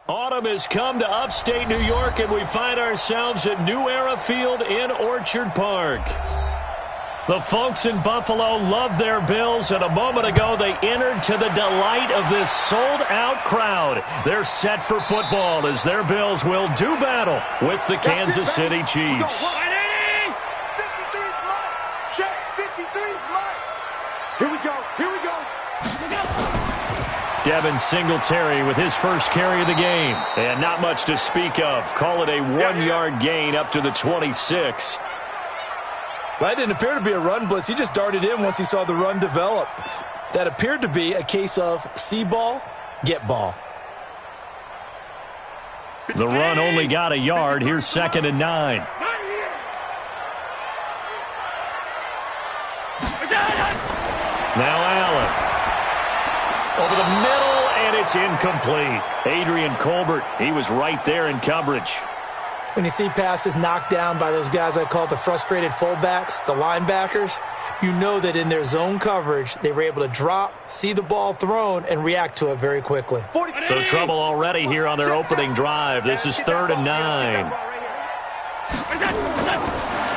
Autumn has come to upstate New York, and we find ourselves at New Era Field in Orchard Park. The folks in Buffalo love their Bills, and a moment ago they entered to the delight of this sold-out crowd. They're set for football as their Bills will do battle with the Kansas City Chiefs. Here we go. Devin Singletary with his first carry of the game. And not much to speak of. Call it a 1-yard gain up to the 26. Well, that didn't appear to be a run blitz. He just darted in once he saw the run develop. That appeared to be a case of see ball, get ball. The run only got a yard. Here's 2nd and 9. Now Allen. Over the middle, and it's incomplete. Adrian Colbert, he was right there in coverage. When you see passes knocked down by those guys I call the frustrated fullbacks, the linebackers, you know that in their zone coverage, they were able to drop, see the ball thrown, and react to it very quickly. So trouble already here on their opening drive. This is 3rd and 9.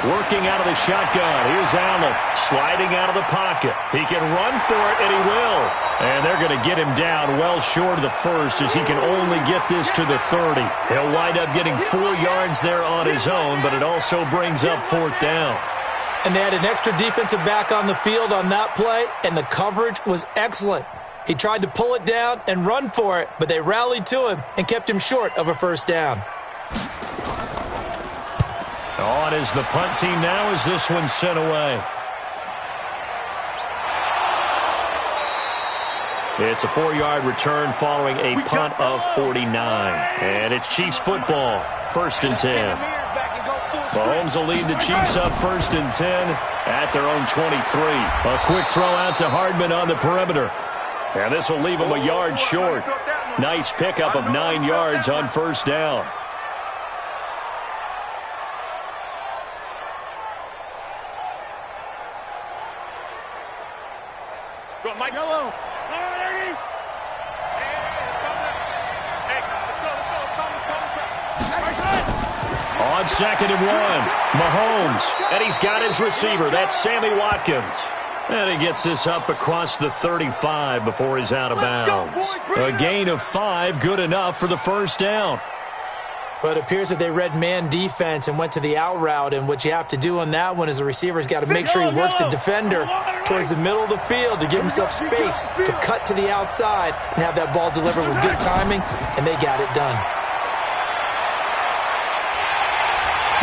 Working out of the shotgun. Here's Allen sliding out of the pocket. He can run for it, and he will. And they're going to get him down well short of the first as he can only get this to the 30. He'll wind up getting 4 yards there on his own, but it also brings up 4th down. And they had an extra defensive back on the field on that play, and the coverage was excellent. He tried to pull it down and run for it, but they rallied to him and kept him short of a first down. On is the punt team now as this one's sent away. It's a 4-yard return following a punt of 49. And it's Chiefs football, 1st and 10. Mahomes will lead the Chiefs up 1st and 10 at their own 23. A quick throw out to Hardman on the perimeter. And this will leave him a yard short. Nice pickup of 9 yards on 1st down. On 2nd and 1, Mahomes, and he's got his receiver. That's Sammy Watkins. And he gets this up across the 35 before he's out of bounds. A gain of 5, good enough for the 1st down. But it appears that they read man defense and went to the out route, and what you have to do on that one is the receiver's got to make sure he works the defender towards the middle of the field to give himself space to cut to the outside and have that ball delivered with good timing, and they got it done.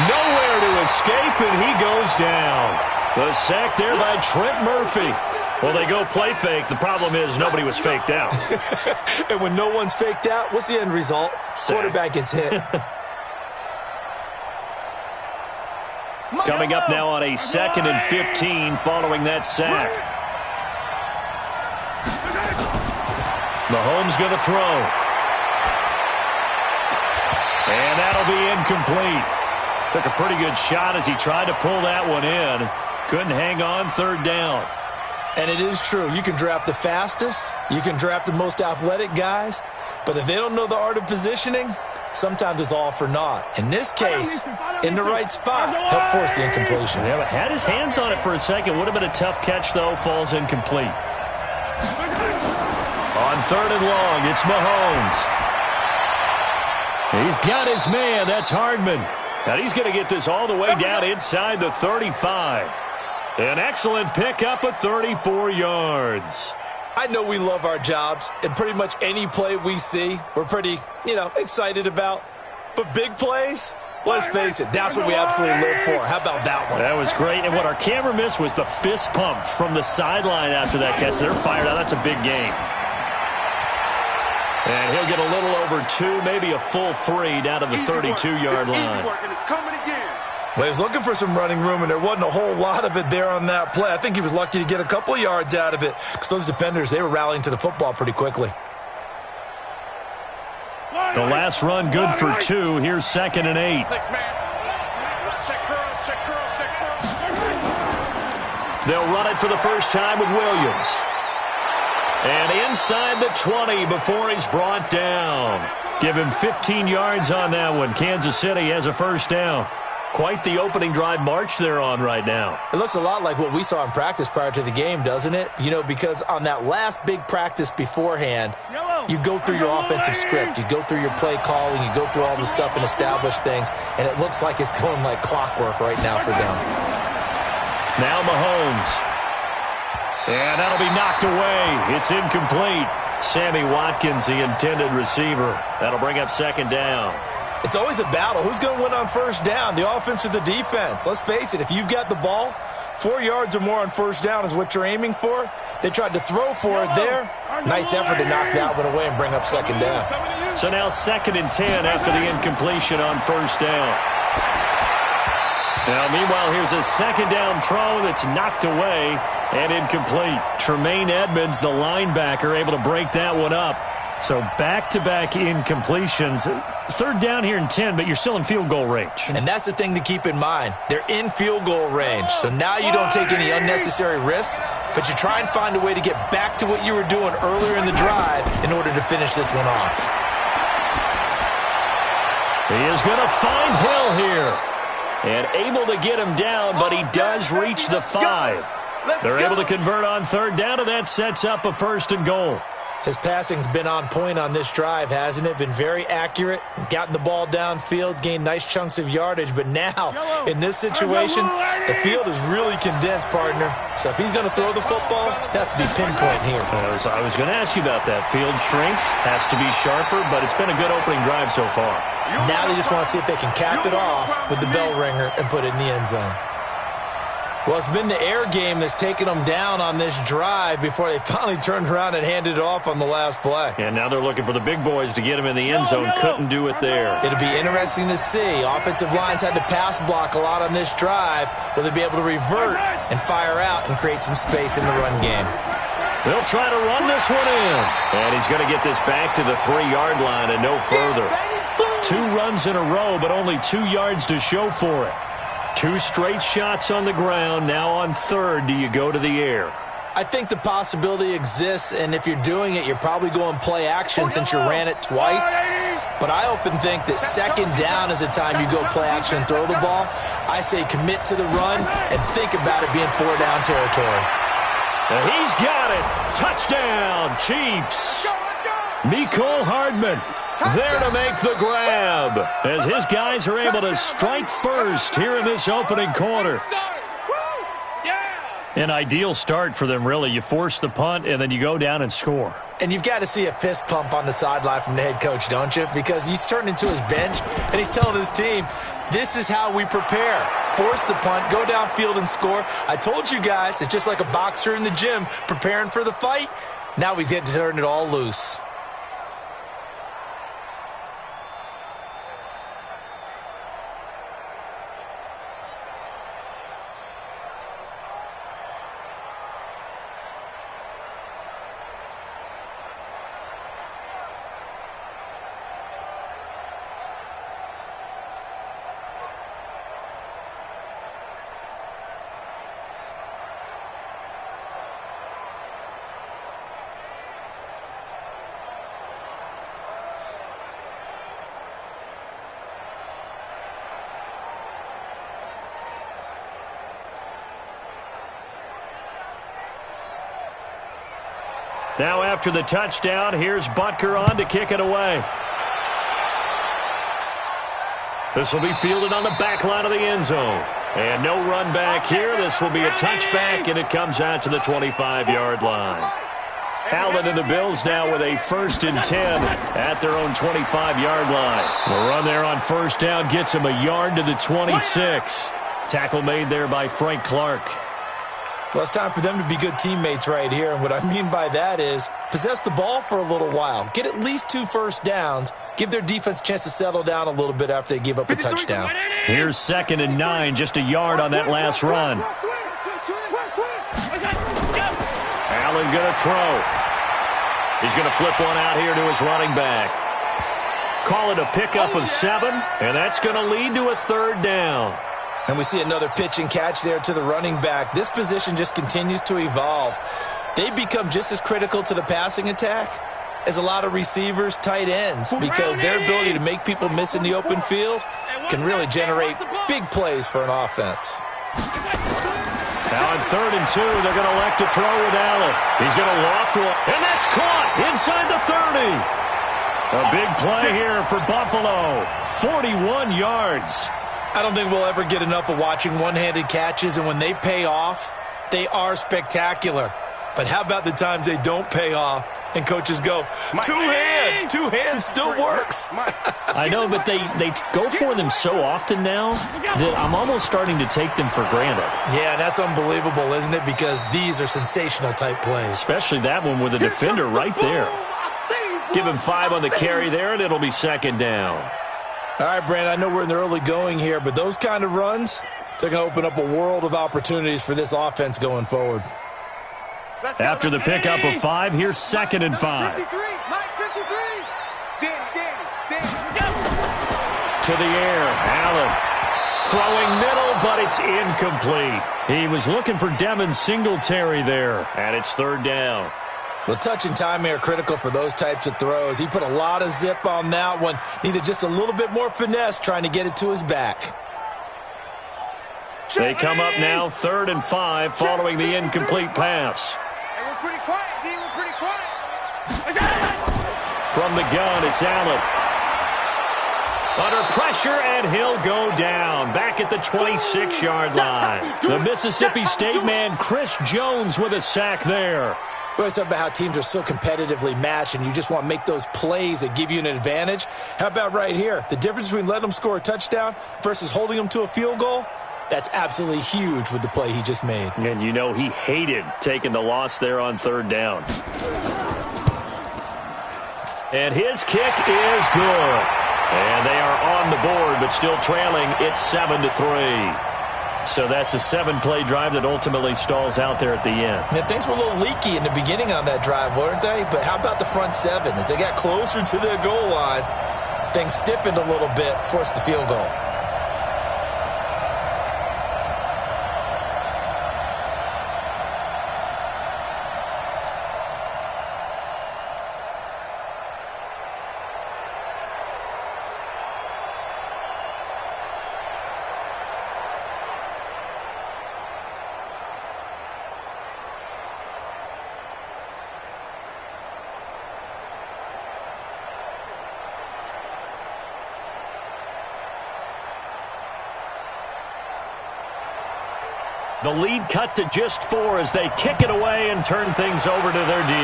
Nowhere to escape, and he goes down. The sack there by Trent Murphy. Well, they go play fake. The problem is nobody was faked out. And when no one's faked out, what's the end result? Sack. Quarterback gets hit. Coming up now on a 2nd and 15 following that sack. Mahomes going to throw. And that'll be incomplete. Took a pretty good shot as he tried to pull that one in. Couldn't hang on 3rd down. And it is true. You can draft the fastest. You can draft the most athletic guys. But if they don't know the art of positioning, sometimes it's all for naught. In this case, in the right spot, helped force the incompletion. Yeah, but had his hands on it for a second. Would have been a tough catch, though. Falls incomplete. On 3rd and long, it's Mahomes. He's got his man. That's Hardman. And he's going to get this all the way down inside the 35. An excellent pickup of 34 yards. I know we love our jobs, and pretty much any play we see, we're pretty, excited about. But big plays, let's face it, that's what we absolutely live for. How about that one? That was great. And what our camera missed was the fist pump from the sideline after that catch. They're fired out. That's a big game. And he'll get a little over 2, maybe a full 3 down to the 32-yard line. Well, he was looking for some running room, and there wasn't a whole lot of it there on that play. I think he was lucky to get a couple of yards out of it because those defenders, they were rallying to the football pretty quickly. The last run good for 2. Here's 2nd and 8. They'll run it for the first time with Williams. And inside the 20 before he's brought down. Give him 15 yards on that one. Kansas City has a first down. Quite the opening drive march they're on right now. It looks a lot like what we saw in practice prior to the game, doesn't it? You know, because on that last big practice beforehand, you go through your offensive script. You go through your play calling. You go through all the stuff and establish things. And it looks like it's going like clockwork right now for them. Now Mahomes. And that'll be knocked away. It's incomplete. Sammy Watkins, the intended receiver. That'll bring up second down. It's always a battle. Who's going to win on first down, the offense or the defense? Let's face it, if you've got the ball, 4 yards or more on first down is what you're aiming for. They tried to throw for it there. Nice effort to knock that one away and bring up second down. So now 2nd and 10 after the incompletion on first down. Now, meanwhile, here's a second down throw that's knocked away and incomplete. Tremaine Edmonds, the linebacker, able to break that one up. So back-to-back incompletions. 3rd down here and 10, but you're still in field goal range. And that's the thing to keep in mind. They're in field goal range. So now you don't take any unnecessary risks, but you try and find a way to get back to what you were doing earlier in the drive in order to finish this one off. He is going to find Hill here. And able to get him down, but he does reach the 5. They're able to convert on 3rd down, and that sets up a 1st and goal. His passing's been on point on this drive, hasn't it? Been very accurate, gotten the ball downfield, gained nice chunks of yardage. But now, in this situation, the field is really condensed, partner. So if he's going to throw the football, that has to be pinpoint here. I was going to ask you about that. Field shrinks, has to be sharper, but it's been a good opening drive so far. Now they just want to see if they can cap it off with the bell ringer and put it in the end zone. Well, it's been the air game that's taken them down on this drive before they finally turned around and handed it off on the last play. And now they're looking for the big boys to get him in the end zone. Couldn't do it there. It'll be interesting to see. Offensive lines had to pass block a lot on this drive. Will they be able to revert and fire out and create some space in the run game? They'll try to run this one in. And he's going to get this back to the 3-yard line and no further. 2 runs in a row, but only 2 yards to show for it. 2 straight shots on the ground. Now on 3rd, do you go to the air? I think the possibility exists, and if you're doing it, you're probably going play action since you ran it twice. But I often think that 2nd down is the time you go play action and throw the ball. I say commit to the run and think about it being 4-down territory. And he's got it. Touchdown, Chiefs. Mecole Hardman there to make the grab as his guys are able to strike first here in this opening quarter. An ideal start for them, really. You force the punt, and then you go down and score. And you've got to see a fist pump on the sideline from the head coach, don't you? Because he's turned into his bench, and he's telling his team, this is how we prepare. Force the punt, go downfield and score. I told you guys, it's just like a boxer in the gym preparing for the fight. Now we get to turn it all loose. Now after the touchdown, here's Butker on to kick it away. This will be fielded on the back line of the end zone. And no run back here. This will be a touchback, and it comes out to the 25-yard line. Allen and the Bills now with a 1st and 10 at their own 25-yard line. The run there on first down gets him a yard to the 26. Tackle made there by Frank Clark. Well, it's time for them to be good teammates right here. And what I mean by that is possess the ball for a little while. Get at least 2 first downs. Give their defense a chance to settle down a little bit after they give up a touchdown. Here's 2nd and 9, just a yard on that last run. Allen going to throw. He's going to flip one out here to his running back. Call it a pickup of 7, and that's going to lead to a 3rd down. And we see another pitch and catch there to the running back. This position just continues to evolve. They become just as critical to the passing attack as a lot of receivers, tight ends, because their ability to make people miss in the open field can really generate big plays for an offense. Now on 3rd and 2, they're going to elect to throw with Allen. He's going to loft one, and that's caught inside the 30. A big play here for Buffalo, 41 yards. I don't think we'll ever get enough of watching one-handed catches, and when they pay off, they are spectacular. But how about the times they don't pay off and coaches go, two hands still works. I know, but they go for them so often now that I'm almost starting to take them for granted. Yeah, that's unbelievable, isn't it? Because these are sensational type plays. Especially that one with a defender right there. Give him 5 on the carry there, and it'll be 2nd down. All right, Brandon, I know we're in the early going here, but those kind of runs, they're going to open up a world of opportunities for this offense going forward. After the pickup of 5, here's 2nd and 5. To the air, Allen. Throwing middle, but it's incomplete. He was looking for Devin Singletary there, and it's 3rd down. Well, touch and timing are critical for those types of throws. He put a lot of zip on that one. Needed just a little bit more finesse trying to get it to his back. They come up now 3rd and 5 following the incomplete pass. Pretty quiet, D. We're pretty quiet. From the gun, it's Allen. Under pressure, and he'll go down. Back at the 26-yard line. The Mississippi State man, Chris Jones, with a sack there. We always talk about how teams are so competitively matched, and you just want to make those plays that give you an advantage. How about right here? The difference between letting them score a touchdown versus holding them to a field goal? That's absolutely huge with the play he just made. And you know he hated taking the loss there on 3rd down. And his kick is good. And they are on the board, but still trailing. It's 7-3. So that's a 7-play drive that ultimately stalls out there at the end. Yeah, things were a little leaky in the beginning on that drive, weren't they? But how about the front 7? As they got closer to their goal line, things stiffened a little bit, forced the field goal. The lead cut to just 4 as they kick it away and turn things over to their D.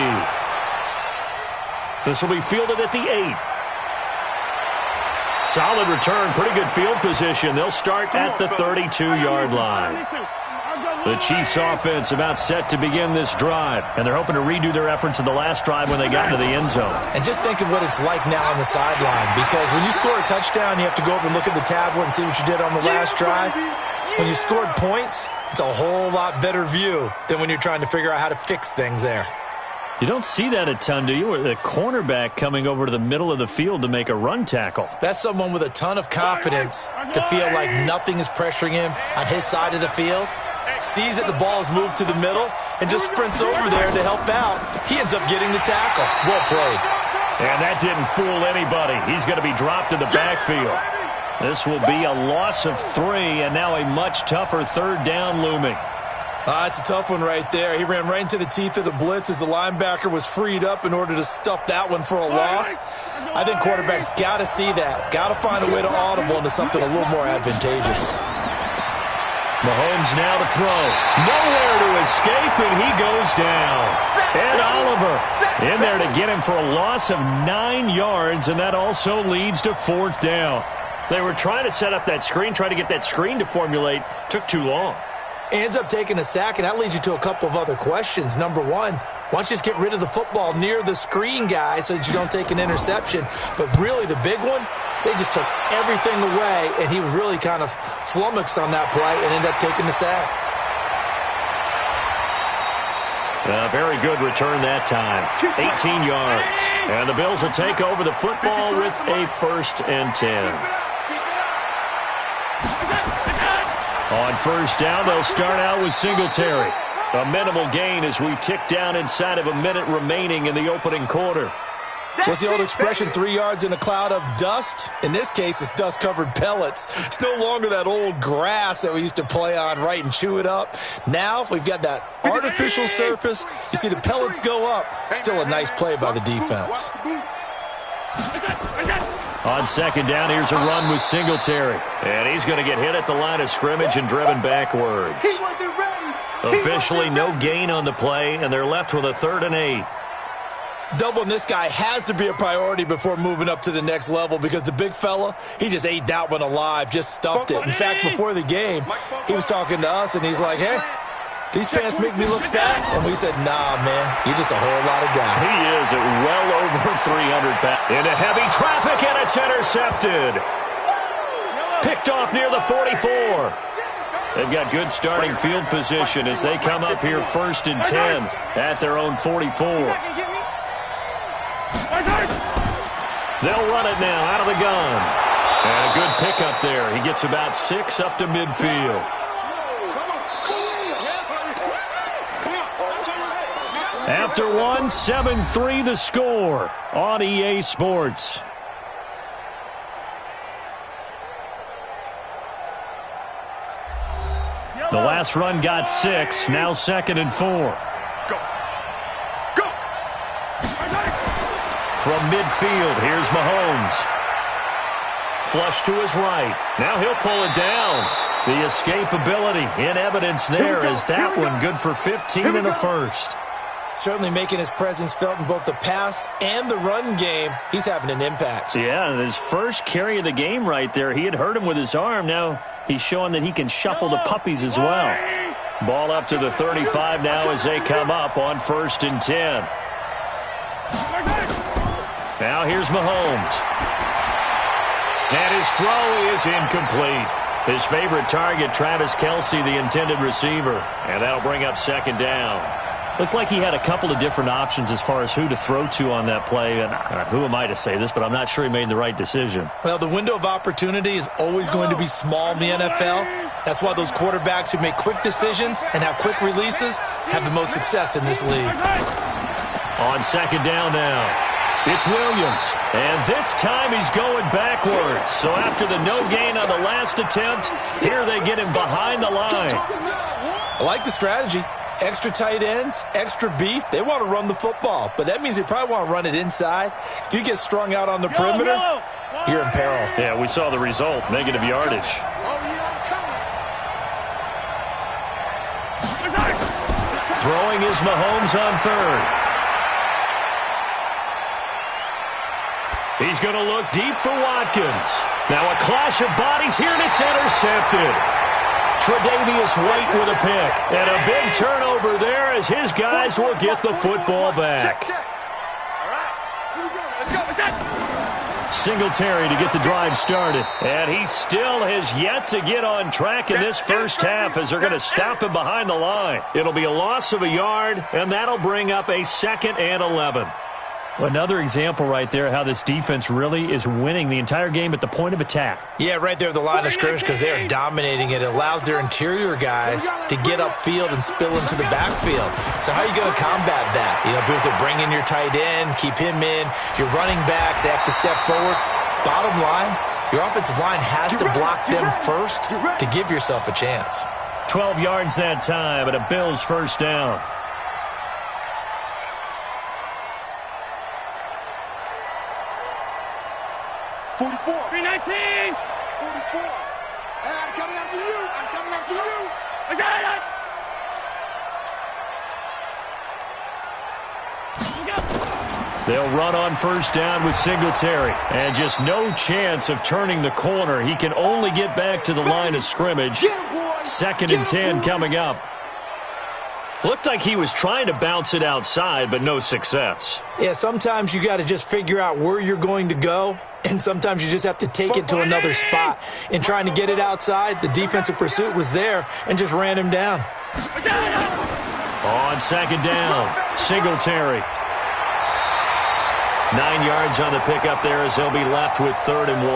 This will be fielded at the 8. Solid return, pretty good field position. They'll start at the 32-yard line. The Chiefs offense about set to begin this drive, and they're hoping to redo their efforts in the last drive when they got into the end zone. And just think of what it's like now on the sideline, because when you score a touchdown, you have to go over and look at the tablet and see what you did on the last drive. When you scored points, it's a whole lot better view than when you're trying to figure out how to fix things there. You don't see that a ton, do you? The cornerback coming over to the middle of the field to make a run tackle. That's someone with a ton of confidence to feel like nothing is pressuring him on his side of the field. Sees that the ball is moved to the middle and just sprints over there to help out. He ends up getting the tackle. Well played. And that didn't fool anybody. He's going to be dropped in the backfield. This will be a loss of 3, and now a much tougher 3rd down looming. It's a tough one right there. He ran right into the teeth of the blitz as the linebacker was freed up in order to stuff that one for a loss. I think quarterbacks got to see that. Got to find a way to audible into something a little more advantageous. Mahomes now to throw. Nowhere to escape, and he goes down. Ed Oliver in there to get him for a loss of 9 yards, and that also leads to 4th down. They were trying to set up that screen, trying to get that screen to formulate. Took too long. Ends up taking a sack, and that leads you to a couple of other questions. Number one, why don't you just get rid of the football near the screen guy so that you don't take an interception? But really the big one, they just took everything away, and he was really kind of flummoxed on that play and ended up taking the sack. A very good return that time. 18 yards. And the Bills will take over the football with a 1st and 10. On 1st down, they'll start out with Singletary. A minimal gain as we tick down inside of a minute remaining in the opening quarter. What's the old expression, 3 yards in a cloud of dust? In this case, it's dust-covered pellets. It's no longer that old grass that we used to play on, right, and chew it up. Now we've got that artificial surface. You see the pellets go up. Still a nice play by the defense. On second down, here's a run with Singletary. And he's going to get hit at the line of scrimmage and driven backwards. Officially no gain on the play, and they're left with a 3rd and 8. Doubling this guy has to be a priority before moving up to the next level because the big fella, he just ate that one alive, just stuffed it. In fact, before the game, he was talking to us, and he's like, hey, these pants make me look fat. And we said, nah, man, you're just a whole lot of guy. He is at well over 300 pounds. Into heavy traffic, and it's intercepted. Picked off near the 44. They've got good starting field position as they come up here 1st and 10 at their own 44. They'll run it now out of the gun. And a good pickup there. He gets about 6 up to midfield. After 1, 7-3 the score on EA Sports. The last run got 6. Now 2nd and 4. From midfield, here's Mahomes. Flush to his right. Now he'll pull it down. The escapability in evidence there is that one good for 15 and a first. Certainly making his presence felt in both the pass and the run game. He's having an impact. Yeah, his first carry of the game right there. He had hurt him with his arm. Now he's showing that he can shuffle the puppies as well. Ball up to the 35 now as they come up on 1st and 10. Now here's Mahomes. And his throw is incomplete. His favorite target, Travis Kelce, the intended receiver. And that'll bring up 2nd down. Looked like he had a couple of different options as far as who to throw to on that play. And who am I to say this, but I'm not sure he made the right decision. Well, the window of opportunity is always going to be small in the NFL. That's why those quarterbacks who make quick decisions and have quick releases have the most success in this league. On 2nd down now. It's Williams, and this time he's going backwards. So after the no gain on the last attempt, here they get him behind the line. I like the strategy. Extra tight ends, extra beef. They want to run the football, but that means they probably want to run it inside. If you get strung out on the perimeter, you're in peril. Yeah, we saw the result, negative yardage. Throwing is Mahomes on 3rd. He's going to look deep for Watkins. Now a clash of bodies here, and it's intercepted. Tre'Davious White with a pick. And a big turnover there as his guys will get the football back. Singletary to get the drive started. And he still has yet to get on track in this first half as they're going to stop him behind the line. It'll be a loss of a yard, and that'll bring up a 2nd and 11. Another example right there how this defense really is winning the entire game at the point of attack. Yeah, right there at the line of scrimmage because they're dominating it. It allows their interior guys to get upfield and spill into the backfield. So how are you going to combat that? You know, because they bring in your tight end, keep him in. Your running backs, they have to step forward. Bottom line, your offensive line has to block them first to give yourself a chance. 12 yards that time and a Bills 1st down. $44. 319. 44. I'm coming after you. I'm coming after you. I got it. They'll run on 1st down with Singletary. And just no chance of turning the corner. He can only get back to the line of scrimmage. 2nd and 10 coming up. Looked like he was trying to bounce it outside, but no success. Yeah, sometimes you got to just figure out where you're going to go, and sometimes you just have to take it to another spot. In trying to get it outside, the defensive pursuit was there and just ran him down. On 2nd down, Singletary. 9 yards on the pickup there as they'll be left with 3rd and 1.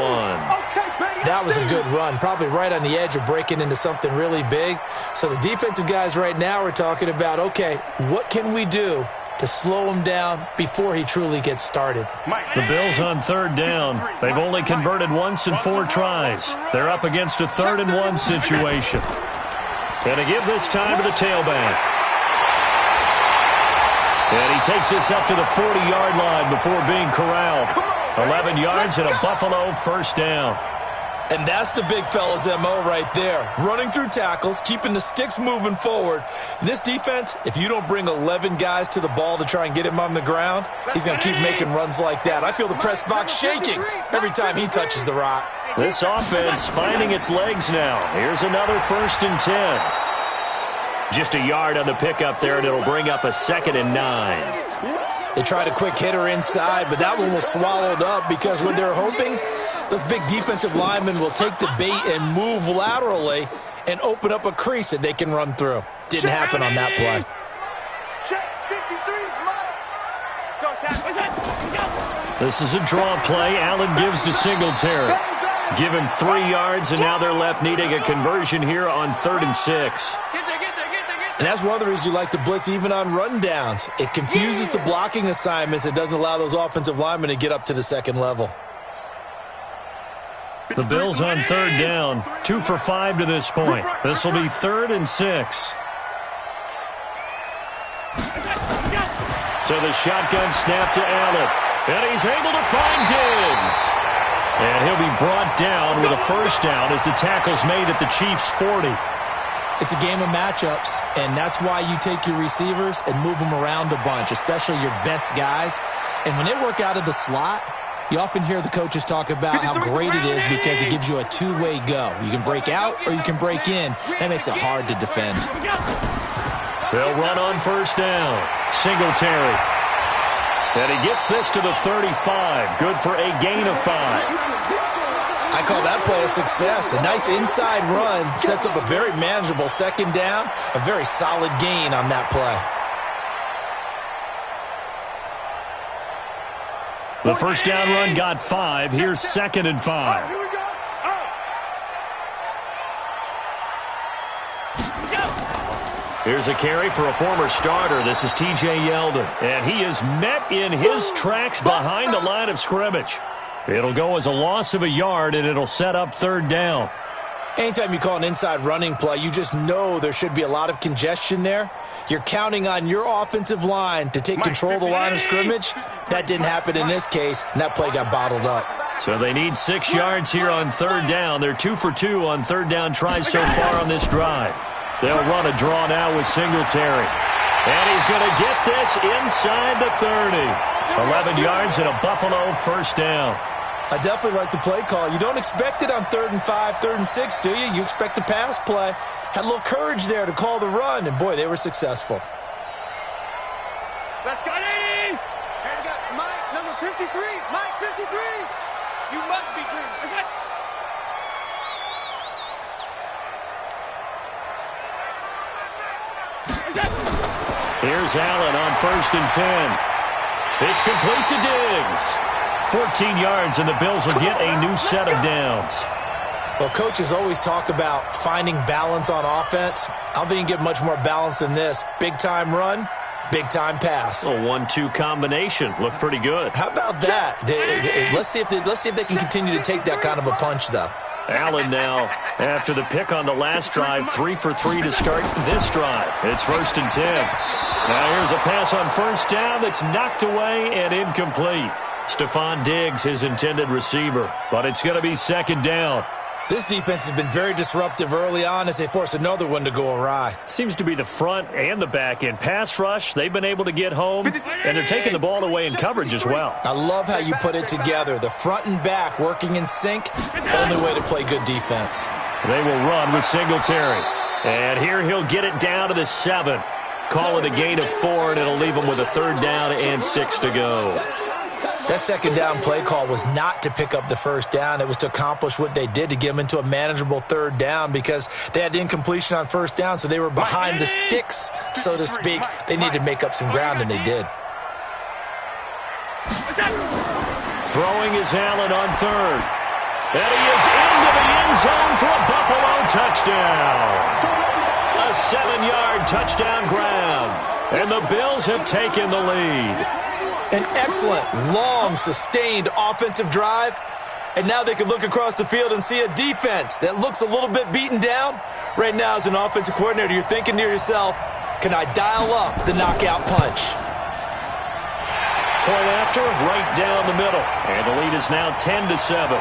Okay, baby. That was a good run, probably right on the edge of breaking into something really big. So the defensive guys right now are talking about, okay, what can we do to slow him down before he truly gets started? The Bills on third down. They've only converted once in 4 tries. They're up against a 3rd and 1 situation. Going to give this time to the tailback. And he takes this up to the 40-yard line before being corralled. 11 yards and a Buffalo first down. And that's the big fella's MO right there. Running through tackles, keeping the sticks moving forward. This defense, if you don't bring 11 guys to the ball to try and get him on the ground, he's going to keep making runs like that. I feel the press box shaking every time he touches the rock. This offense finding its legs now. Here's another 1st and 10. Just a yard on the pickup there, and it'll bring up a 2nd and 9. They tried a quick hitter inside, but that one was swallowed up because what they're hoping, those big defensive linemen will take the bait and move laterally and open up a crease that they can run through. Didn't happen on that play. This is a draw play. Allen gives to Singletary. Give him 3 yards, and now they're left needing a conversion here on 3rd and 6. And that's one of the reasons you like to blitz even on rundowns. It confuses the blocking assignments. It doesn't allow those offensive linemen to get up to the second level. The Bills on 3rd down, 2 for 5 to this point. This will be 3rd and 6. So the shotgun snap to Allen. And he's able to find Diggs. And he'll be brought down with a first down as the tackle's made at the Chiefs' 40. It's a game of matchups, and that's why you take your receivers and move them around a bunch, especially your best guys. And when they work out of the slot, you often hear the coaches talk about how great it is because it gives you a two-way go. You can break out or you can break in. That makes it hard to defend. They'll run on first down. Singletary. And he gets this to the 35. Good for a gain of 5. I call that play a success. A nice inside run sets up a very manageable second down. A very solid gain on that play. The first down run got 5. Here's 2nd and 5. Here's a carry for a former starter. This is T.J. Yeldon. And he is met in his tracks behind the line of scrimmage. It'll go as a loss of a yard, and it'll set up 3rd down. Anytime you call an inside running play, you just know there should be a lot of congestion there. You're counting on your offensive line to take control of the line of scrimmage. That didn't happen in this case, and that play got bottled up. So they need 6 yards here on 3rd down. They're 2 for 2 on 3rd down tries so far on this drive. They'll run a draw now with Singletary. And he's going to get this inside the 30. 11 yards and a Buffalo first down. I definitely like the play call. You don't expect it on 3rd and 5, 3rd and 6, do you? You expect a pass play. Had a little courage there to call the run, and boy, they were successful. Let's go. And we got Mike, number 53. Mike, 53. You must be dreaming. Okay. Here's Allen on 1st and 10. It's complete to Diggs. 14 yards, and the Bills will get a new set of downs. Well, coaches always talk about finding balance on offense. I don't think you can get much more balance than this. Big-time run, big-time pass. A 1-2 combination. Looked pretty good. How about that? Let's see if they can continue to take that kind of a punch, though. Allen now, after the pick on the last drive, 3 for 3 to start this drive. It's 1st and 10. Now here's a pass on first down that's knocked away and incomplete. Stephon Diggs, his intended receiver, but it's going to be 2nd down. This defense has been very disruptive early on as they force another one to go awry. Seems to be the front and the back end. Pass rush, they've been able to get home, and they're taking the ball away in coverage as well. I love how you put it together. The front and back working in sync, only way to play good defense. They will run with Singletary. And here he'll get it down to the 7. Call it a gain of 4, and it'll leave them with a 3rd down and 6 to go. That 2nd down play call was not to pick up the first down. It was to accomplish what they did, to get them into a manageable 3rd down, because they had incompletion on first down, so they were behind the sticks, so to speak. They needed to make up some ground, and they did. Throwing is Allen on 3rd. And he is into the end zone for a Buffalo touchdown. A 7-yard touchdown grab. And the Bills have taken the lead. An excellent, long, sustained offensive drive. And now they can look across the field and see a defense that looks a little bit beaten down. Right now, as an offensive coordinator, you're thinking to yourself, can I dial up the knockout punch? Point after, right down the middle. And the lead is now 10-7.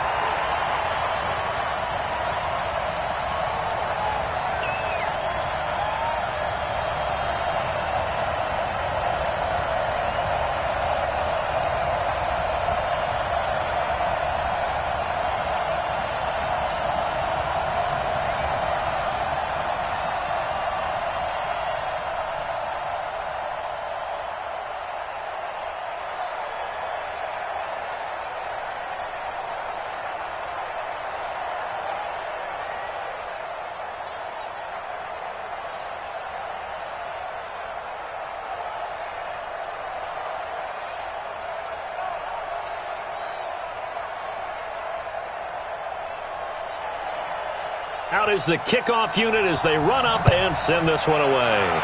Out is the kickoff unit as they run up and send this one away.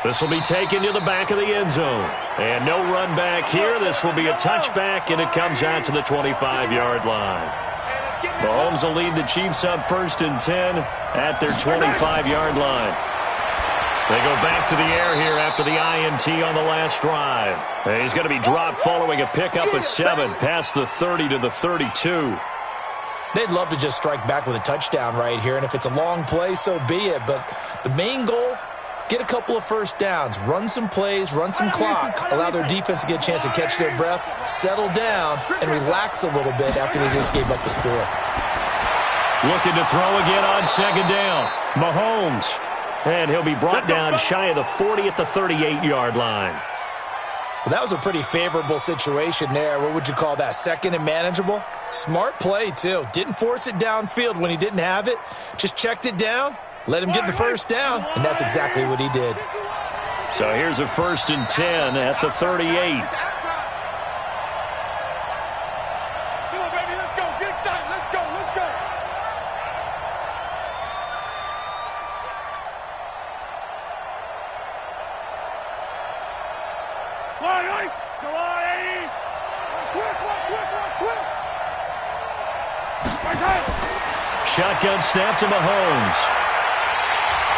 This will be taken to the back of the end zone. And no run back here. This will be a touchback, and it comes out to the 25-yard line. Mahomes will lead the Chiefs up 1st and 10 at their 25-yard line. They go back to the air here after the INT on the last drive. And he's going to be dropped following a pickup of 7 past the 30 to the 32. They'd love to just strike back with a touchdown right here, and if it's a long play, so be it. But the main goal, get a couple of first downs, run some plays, run some clock, allow their defense to get a chance to catch their breath, settle down, and relax a little bit after they just gave up the score. Looking to throw again on 2nd down. Mahomes. And he'll be brought down shy of the 40 at the 38-yard line. Well, that was a pretty favorable situation there. What would you call that? 2nd and manageable? Smart play, too. Didn't force it downfield when he didn't have it. Just checked it down, let him get the first down, and that's exactly what he did. So here's a 1st and 10 at the 38. Come on, baby, let's go. Get excited. Let's go. Let's go. Come on, Eddie. Come on, Eddie. Twist. Shotgun snap to Mahomes.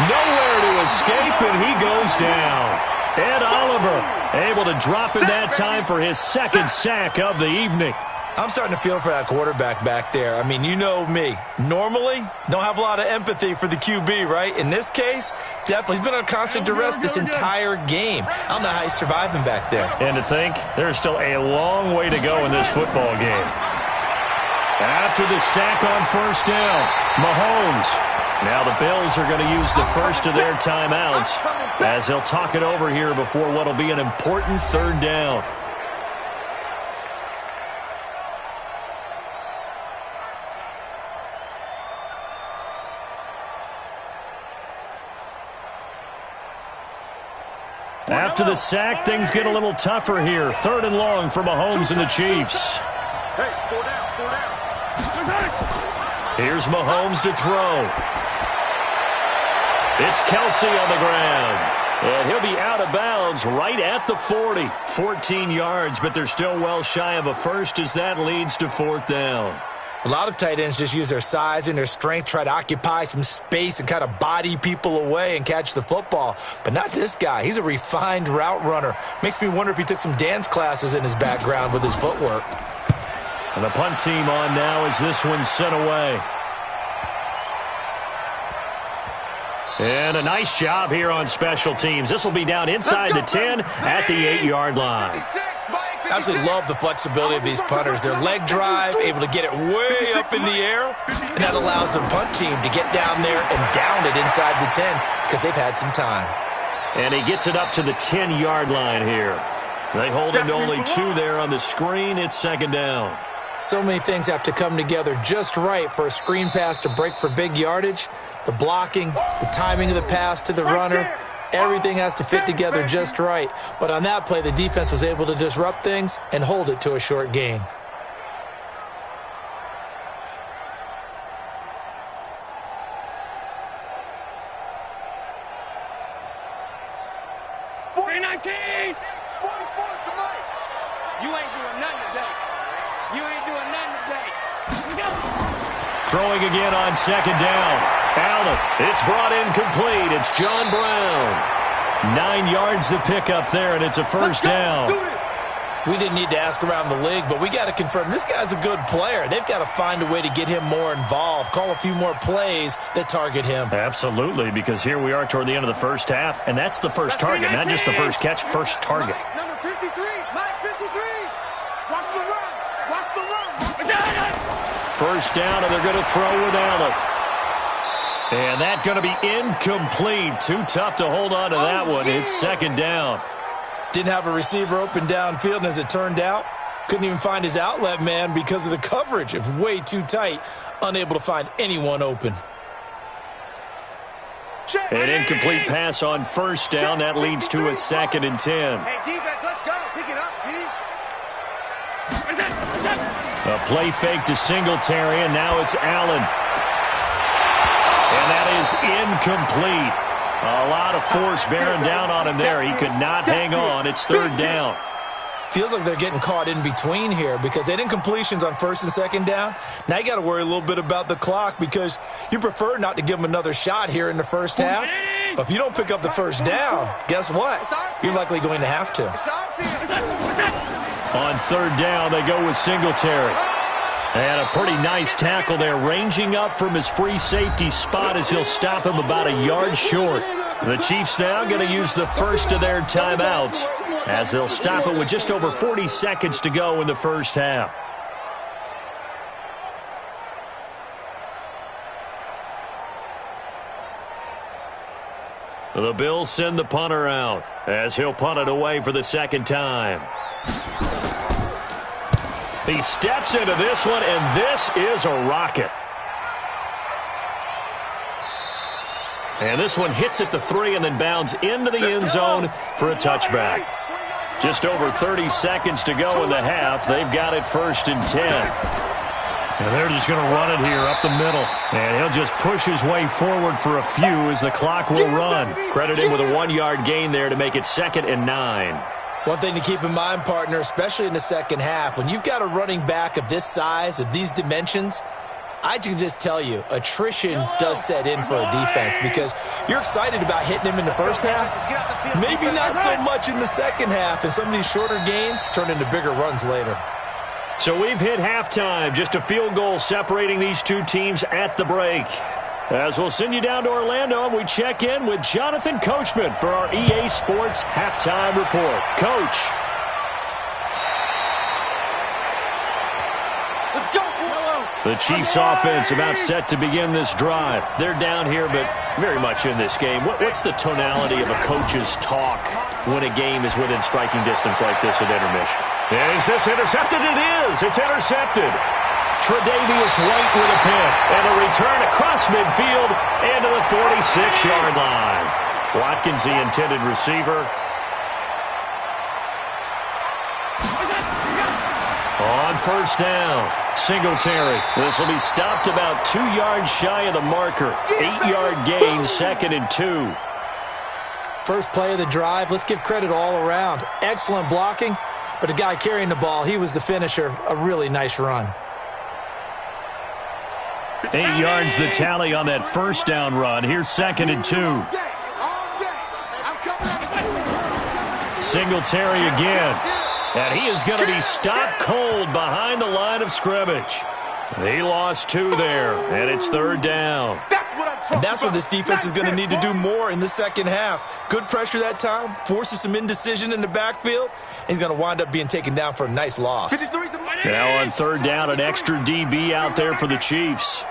Nowhere to escape, and he goes down. Ed Oliver able to drop it that time for his 2nd sack of the evening. I'm starting to feel for that quarterback back there. I mean, you know me. Normally, don't have a lot of empathy for the QB, right? In this case, definitely. He's been on constant duress this entire game. I don't know how he's surviving back there. And to think, there's still a long way to go in this football game. After the sack on 1st down, Mahomes. Now the Bills are going to use the first of their timeouts as they'll talk it over here before what will be an important 3rd down. After the sack, things get a little tougher here. 3rd and long for Mahomes and the Chiefs. Hey, 4 down. Here's Mahomes to throw. It's Kelsey on the ground. And he'll be out of bounds right at the 40. 14 yards, but they're still well shy of a first as that leads to 4th down. A lot of tight ends just use their size and their strength, try to occupy some space and kind of body people away and catch the football. But not this guy. He's a refined route runner. Makes me wonder if he took some dance classes in his background with his footwork. And the punt team on now as this one's sent away. And a nice job here on special teams. This will be down inside the 10 at the 8-yard line. I absolutely love the flexibility of these punters. Their leg drive, able to get it way up in the air, and that allows the punt team to get down there and down it inside the 10 because they've had some time. And he gets it up to the 10-yard line here. They hold him to only 2 there on the screen. It's 2nd down. So many things have to come together just right for a screen pass to break for big yardage. The blocking, the timing of the pass to the runner, everything has to fit together just right. But on that play, the defense was able to disrupt things and hold it to a short gain. 319. 44 is the mic. You ain't doing nothing today. You ain't doing nothing today. Throwing again on second down. Allen, it's brought in complete. It's John Brown. 9 yards to pick up there, and it's a first down. We didn't need to ask around the league, but we got to confirm this guy's a good player. They've got to find a way to get him more involved, call a few more plays that target him. Absolutely, because here we are toward the end of the first half, and that's the first target, not just the first catch, first target. Mike, number 53, Mike 53. Watch the run. Watch the run. First down, and they're going to throw with Allen. And that's going to be incomplete. Too tough to hold on to that one. It's second down. Didn't have a receiver open downfield, and as it turned out, couldn't even find his outlet man because of the coverage. It was way too tight, unable to find anyone open. An incomplete pass on first down. That leads to a 2nd and 10. Hey, defense, let's go. Pick it up, D. A play fake to Singletary, and now it's Allen. And that is incomplete. A lot of force bearing down on him there. He could not hang on. It's third down. Feels like they're getting caught in between here because they didn't completions on first and second down. Now you got to worry a little bit about the clock because you prefer not to give them another shot here in the first half. But if you don't pick up the first down, guess what? You're likely going to have to. On third down, they go with Singletary. And a pretty nice tackle there, ranging up from his free safety spot as he'll stop him about a yard short. The Chiefs now going to use the first of their timeouts as they'll stop it with just over 40 seconds to go in the first half. The Bills send the punter out as he'll punt it away for the second time. He steps into this one, and this is a rocket. And this one hits at the 3 and then bounds into the end zone for a touchback. Just over 30 seconds to go in the half. They've got it 1st and 10. And they're just going to run it here up the middle. And he'll just push his way forward for a few as the clock will run. Credit him with a 1-yard gain there to make it 2nd and 9. One thing to keep in mind, partner, especially in the second half, when you've got a running back of this size, of these dimensions, I can just tell you, attrition does set in for a defense because you're excited about hitting him in the first half, maybe not so much in the second half, and some of these shorter gains turn into bigger runs later. So we've hit halftime, just a field goal separating these two teams at the break. As we'll send you down to Orlando, and we check in with Jonathan Coachman for our EA Sports Halftime Report. Coach. Let's go. The Chiefs offense about set to begin this drive. They're down here, but very much in this game. What's the tonality of a coach's talk when a game is within striking distance like this at intermission? Is this intercepted? It is. It's intercepted. Tre'Davious White with a pick, and a return across midfield into the 46-yard line. Watkins, the intended receiver. On first down, Singletary. This will be stopped about 2 yards shy of the marker. 8-yard gain, 2nd and 2. First play of the drive, let's give credit all around. Excellent blocking, but the guy carrying the ball, he was the finisher. A really nice run. 8 yards the tally on that first down run. Here's 2nd and 2. Singletary again. And he is going to be stopped cold behind the line of scrimmage. He lost 2 there, and it's 3rd down. And that's what this defense is going to need to do more in the second half. Good pressure that time, forces some indecision in the backfield. He's going to wind up being taken down for a nice loss. Now on 3rd down, an extra DB out there for the Chiefs.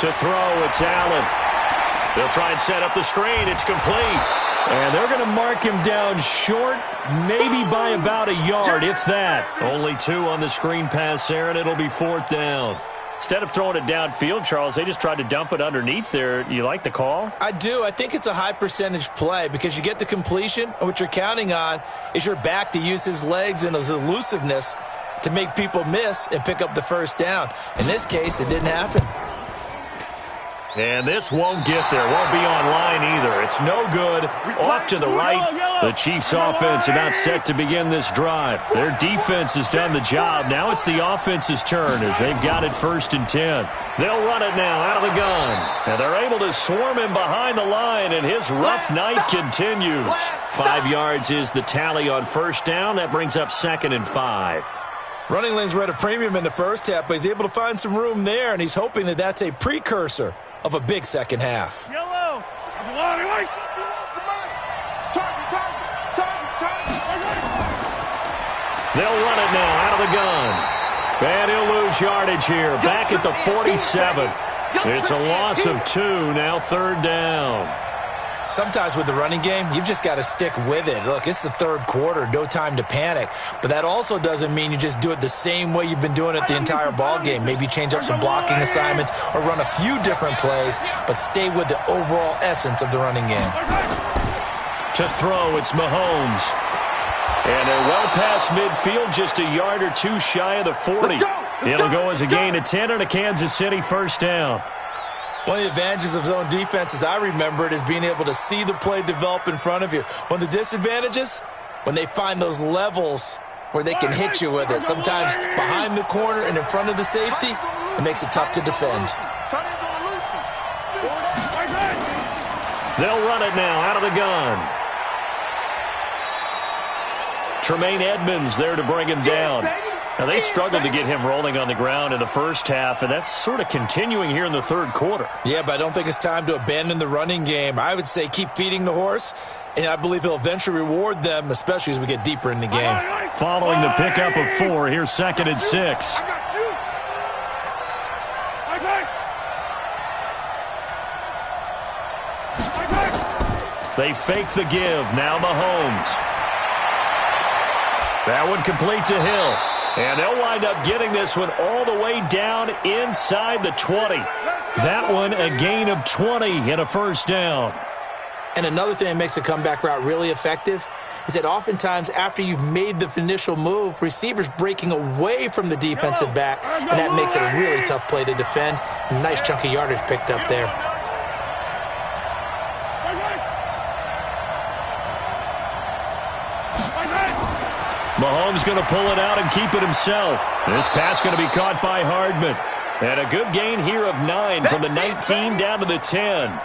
To throw, it's Allen. They'll try and set up the screen. It's complete. And they're going to mark him down short, maybe by about a yard, if that. Only 2 on the screen pass there, and it'll be 4th down. Instead of throwing it downfield, Charles, they just tried to dump it underneath there. You like the call? I do. I think it's a high-percentage play because you get the completion, and what you're counting on is your back to use his legs and his elusiveness to make people miss and pick up the first down. In this case, it didn't happen. And this won't get there. Won't be online either. It's no good. Off to the right. The Chiefs offense about set to begin this drive. Their defense has done the job. Now it's the offense's turn as they've got it 1st and 10. They'll run it now out of the gun. And they're able to swarm him behind the line, and his rough night continues. 5 yards is the tally on 1st down. That brings up 2nd and 5. Running lanes were at a premium in the first half, but he's able to find some room there, and he's hoping that that's a precursor of a big second half. Yellow. They'll run it now out of the gun. And he'll lose yardage here. Back at the 47. It's a loss of 2. Now 3rd down. Sometimes with the running game, you've just got to stick with it. Look, it's the 3rd quarter, no time to panic. But that also doesn't mean you just do it the same way you've been doing it the entire ball game. Maybe change up some blocking assignments or run a few different plays, but stay with the overall essence of the running game. To throw, it's Mahomes. And they're well past midfield, just a yard or 2 shy of the 40. It'll go as a gain of 10 and a Kansas City 1st down. One of the advantages of zone defense, as I remember it, is being able to see the play develop in front of you. One of the disadvantages, when they find those levels where they can hit you with it. Sometimes behind the corner and in front of the safety, it makes it tough to defend. They'll run it now out of the gun. Tremaine Edmonds there to bring him down. Now, they struggled to get him rolling on the ground in the first half, and that's sort of continuing here in the 3rd quarter. Yeah, but I don't think it's time to abandon the running game. I would say keep feeding the horse, and I believe he'll eventually reward them, especially as we get deeper in the game. Following the pickup of 4, here's 2nd and 6. They fake the give. Now Mahomes. That one complete to Hill. And they'll wind up getting this one all the way down inside the 20. That one a gain of 20 and a 1st down. And another thing that makes a comeback route really effective is that oftentimes after you've made the initial move, receivers breaking away from the defensive back, and that makes it a really tough play to defend. A nice chunk of yardage picked up there. Mahomes going to pull it out and keep it himself. This pass going to be caught by Hardman. And a good gain here of 9 from the 19 down to the 10.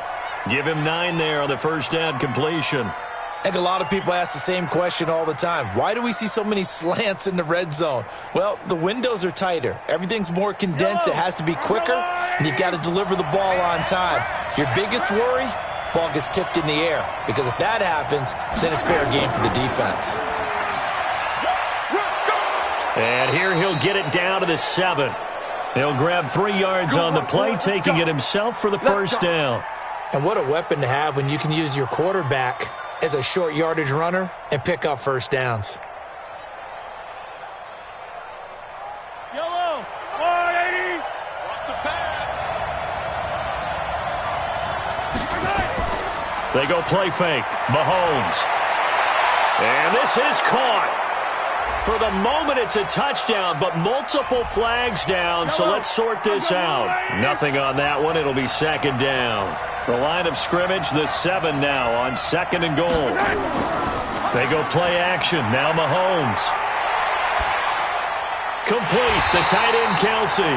Give him 9 there on the 1st down completion. I think a lot of people ask the same question all the time. Why do we see so many slants in the red zone? Well, the windows are tighter. Everything's more condensed. It has to be quicker, and you've got to deliver the ball on time. Your biggest worry, ball gets tipped in the air. Because if that happens, then it's fair game for the defense. And here he'll get it down to the 7. He'll grab 3 yards on the play, taking it himself for the 1st down. And what a weapon to have when you can use your quarterback as a short yardage runner and pick up 1st downs. Yellow, 180. Watch the pass. They go play fake. Mahomes. And this is caught. For the moment, it's a touchdown, but multiple flags down, so let's sort this out. Nothing on that one. It'll be 2nd down. The line of scrimmage, the 7 now on 2nd and goal. They go play action. Now Mahomes. Complete. The tight end, Kelsey.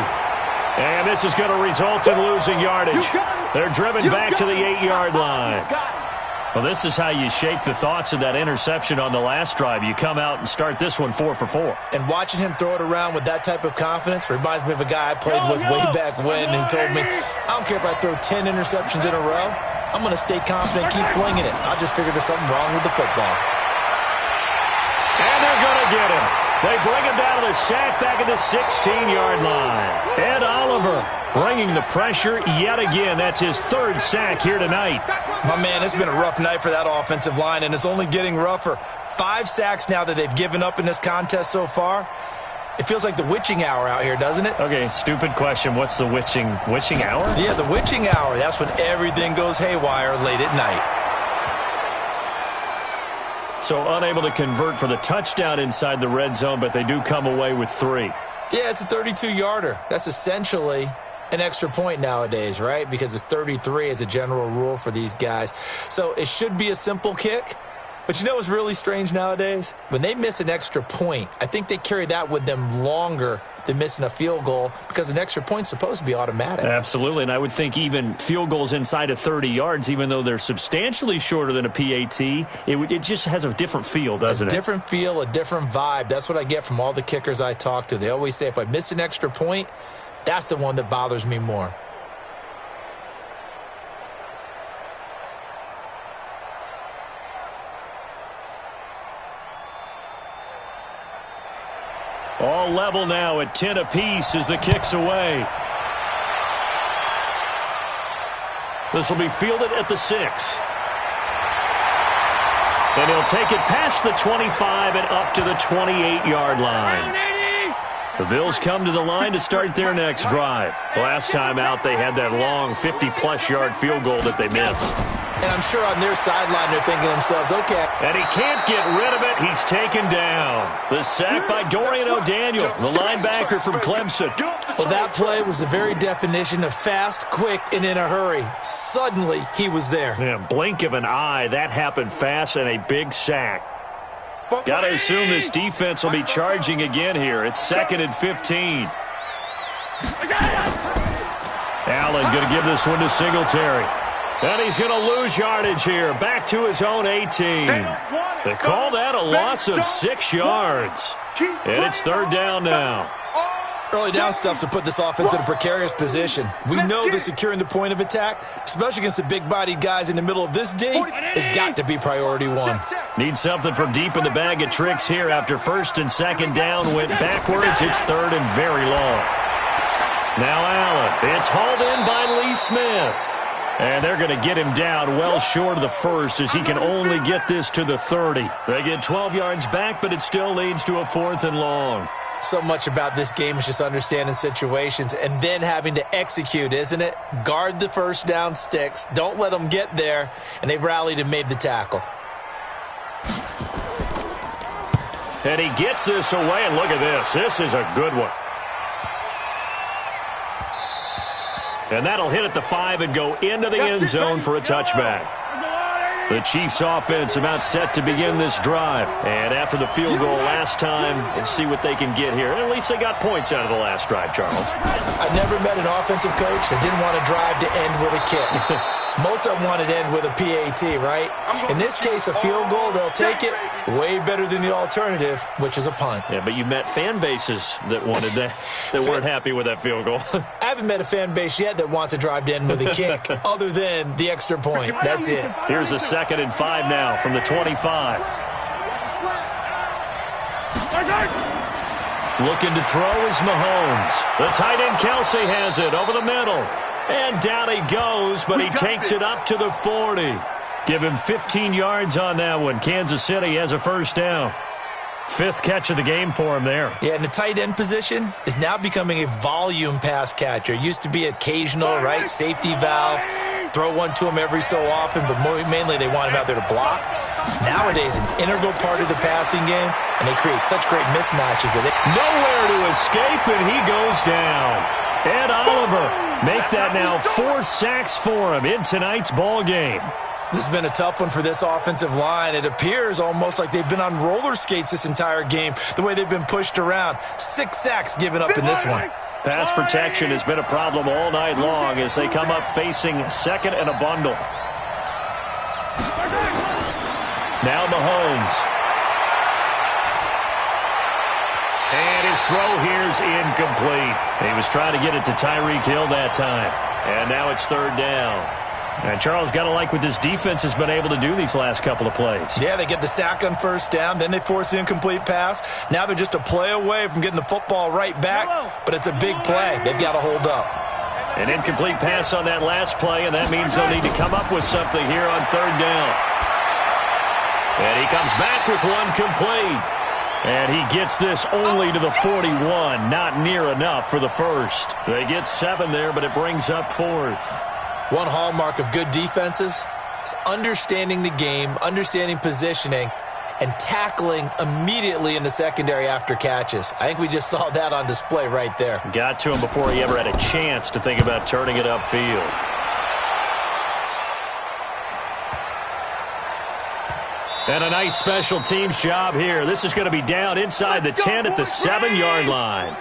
And this is going to result in losing yardage. They're driven back to the 8-yard line. Well, this is how you shake the thoughts of that interception on the last drive. You come out and start this one 4 for 4. And watching him throw it around with that type of confidence reminds me of a guy I played with way back when who told me, I don't care if I throw 10 interceptions in a row. I'm going to stay confident and keep flinging it. I just figured there's something wrong with the football. And they're going to get him. They bring him down to the sack back at the 16-yard line. Ed Oliver bringing the pressure yet again. That's his 3rd sack here tonight. My man, it's been a rough night for that offensive line, and it's only getting rougher. 5 sacks now that they've given up in this contest so far. It feels like the witching hour out here, doesn't it? Okay, stupid question. What's the witching hour? Yeah, the witching hour. That's when everything goes haywire late at night. So unable to convert for the touchdown inside the red zone, but they do come away with 3. Yeah, it's a 32-yarder. That's essentially an extra point nowadays, right? Because it's 33 as a general rule for these guys. So it should be a simple kick. But you know what's really strange nowadays? When they miss an extra point, I think they carry that with them longer than missing a field goal because an extra point's supposed to be automatic. Absolutely, and I would think even field goals inside of 30 yards, even though they're substantially shorter than a PAT, it just has a different feel, doesn't it? A different feel, a different vibe. That's what I get from all the kickers I talk to. They always say if I miss an extra point, that's the one that bothers me more. All level now at 10 apiece as the kick's away. This will be fielded at the 6. And he'll take it past the 25 and up to the 28-yard line. The Bills come to the line to start their next drive. Last time out, they had that long 50-plus yard field goal that they missed. And I'm sure on their sideline they're thinking to themselves, okay. And he can't get rid of it. He's taken down. The sack by Dorian O'Daniel, the linebacker from Clemson. Well, that play was the very definition of fast, quick, and in a hurry. Suddenly, he was there. Yeah, blink of an eye. That happened fast and a big sack. Got to assume this defense will be charging again here. It's 2nd and 15. Allen going to give this one to Singletary. And he's going to lose yardage here. Back to his own 18. They call that a loss of 6 yards. And it's 3rd down now. Early down stuff to put this offense in a precarious position. We know that securing the point of attack, especially against the big-bodied guys in the middle of this D, has got to be priority 1. Need something from deep in the bag of tricks here after 1st and 2nd down went backwards. It's 3rd and very long. Now Allen. It's hauled in by Lee Smith. And they're going to get him down well short of the 1st as he can only get this to the 30. They get 12 yards back, but it still leads to a 4th and long. So much about this game is just understanding situations and then having to execute, isn't it? Guard the first down sticks. Don't let them get there. And they've rallied and made the tackle. And he gets this away, and look at this. This is a good one. And that'll hit at the 5 and go into the end zone for a touchback. The Chiefs offense about set to begin this drive. And after the field goal last time, we'll see what they can get here. At least they got points out of the last drive, Charles. I've never met an offensive coach that didn't want to drive to end with a kick. Most of them wanted to end with a PAT, right? In this case, a field goal, they'll take it. Way better than the alternative, which is a punt. Yeah, but you met fan bases that wanted that, that weren't happy with that field goal. I haven't met a fan base yet that wants to drive to end with a kick, other than the extra point. That's it. Here's a 2nd and 5 now from the 25. Looking to throw is Mahomes. The tight end Kelsey has it over the middle. And down he goes, but he takes it up to the 40. Give him 15 yards on that one. Kansas City has a 1st down. 5th catch of the game for him there. Yeah, and the tight end position is now becoming a volume pass catcher. Used to be occasional, right? Safety valve. Throw one to him every so often, but mainly they want him out there to block. Nowadays, an integral part of the passing game, and they create such great mismatches that nowhere to escape, and he goes down. Ed Oliver make that now 4 sacks for him in tonight's ball game. This has been a tough one for this offensive line. It appears almost like they've been on roller skates this entire game, the way they've been pushed around. 6 sacks given up in this one. Pass protection has been a problem all night long as they come up facing 2nd and a bundle. Now Mahomes. And his throw here's incomplete. He was trying to get it to Tyreek Hill that time. And now it's 3rd down. And Charles, got to like what this defense has been able to do these last couple of plays. Yeah, they get the sack on 1st down, then they force the incomplete pass. Now they're just a play away from getting the football right back, but it's a big play. They've got to hold up. An incomplete pass on that last play, and that means they'll need to come up with something here on 3rd down. And he comes back with one complete. And he gets this only to the 41, not near enough for the 1st. They get 7 there, but it brings up 4th. One hallmark of good defenses is understanding the game, understanding positioning, and tackling immediately in the secondary after catches. I think we just saw that on display right there. Got to him before he ever had a chance to think about turning it upfield. And a nice special teams job here. This is going to be down inside the 10 at the 7-yard line.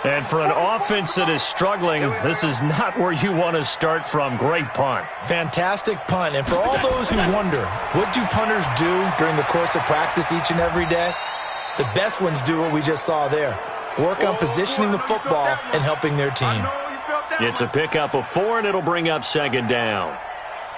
And for an offense that is struggling, this is not where you want to start from. Great punt. Fantastic punt. And for all those who wonder, what do punters do during the course of practice each and every day? The best ones do what we just saw there. Work on positioning the football and helping their team. It's a pickup of 4, and it'll bring up 2nd down.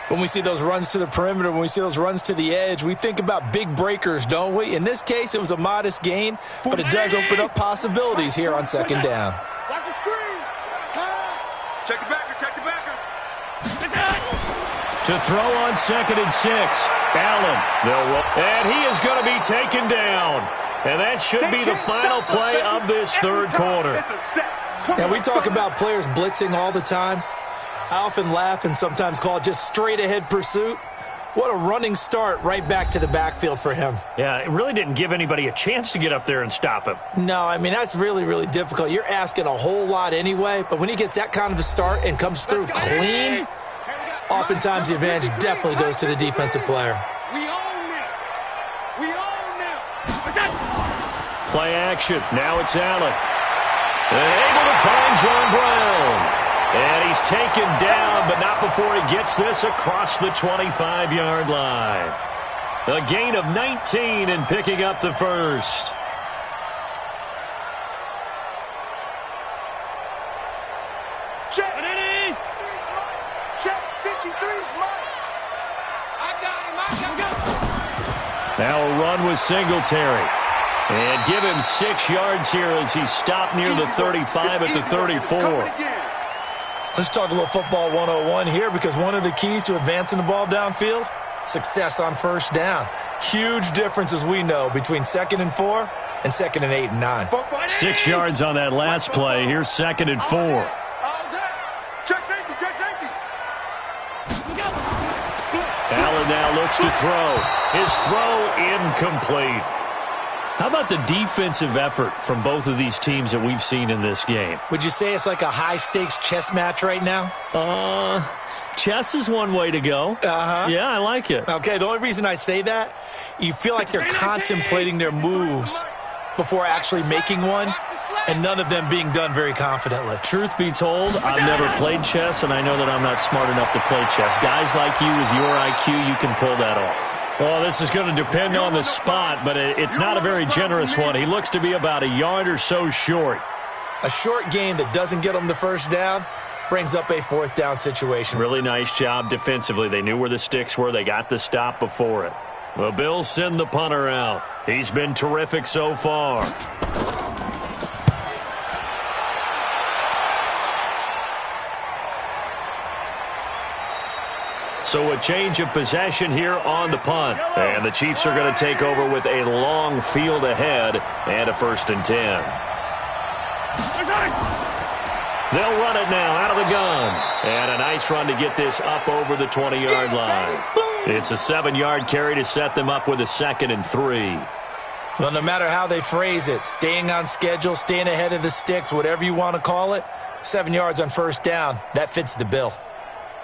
When we see those runs to the perimeter, when we see those runs to the edge, we think about big breakers, don't we? In this case, it was a modest gain, but it does open up possibilities here on 2nd down. Watch the screen. Pass. Check the backer. Check the backer. To throw on 2nd and 6. Allen. They'll roll. And he is going to be taken down. And that should be the final play of this 3rd quarter. Now, we talk about players blitzing all the time. I often laugh and sometimes call it just straight-ahead pursuit. What a running start right back to the backfield for him. Yeah, it really didn't give anybody a chance to get up there and stop him. No, I mean, that's really, really difficult. You're asking a whole lot anyway, but when he gets that kind of a start and comes through clean, oftentimes the advantage definitely goes to the defensive player. We own them. We own them. Play action. Now it's Allen. And able to find John Brown. And he's taken down, but not before he gets this across the 25-yard line. A gain of 19 and picking up the 1st. Check. Check. 53's mine. I got him. Now a run with Singletary. And give him 6 yards here as he stopped near the 35 at the 34. Let's talk a little football 101 here, because one of the keys to advancing the ball downfield, success on 1st down. Huge difference, as we know, between 2nd and 4 and 2nd and 8 and 9. 6 yards on that last play. Here's 2nd and 4. Check safety, check safety. Allen now looks to throw. His throw incomplete. How about the defensive effort from both of these teams that we've seen in this game? Would you say it's like a high-stakes chess match right now? Chess is one way to go. Uh-huh. Yeah, I like it. Okay, the only reason I say that, you feel like they're contemplating their moves before actually making one, and none of them being done very confidently. Truth be told, I've never played chess, and I know that I'm not smart enough to play chess. Guys like you with your IQ, you can pull that off. Well, this is going to depend on the spot, but it's not a very generous one. He looks to be about a yard or so short. A short gain that doesn't get him the 1st down brings up a 4th down situation. Really nice job defensively. They knew where the sticks were. They got the stop before it. The Bills send the punter out. He's been terrific so far. So a change of possession here on the punt. And the Chiefs are going to take over with a long field ahead and a 1st and 10. They'll run it now out of the gun. And a nice run to get this up over the 20-yard line. It's a 7-yard carry to set them up with a 2nd and 3. Well, no matter how they phrase it, staying on schedule, staying ahead of the sticks, whatever you want to call it, 7 yards on 1st down, that fits the bill.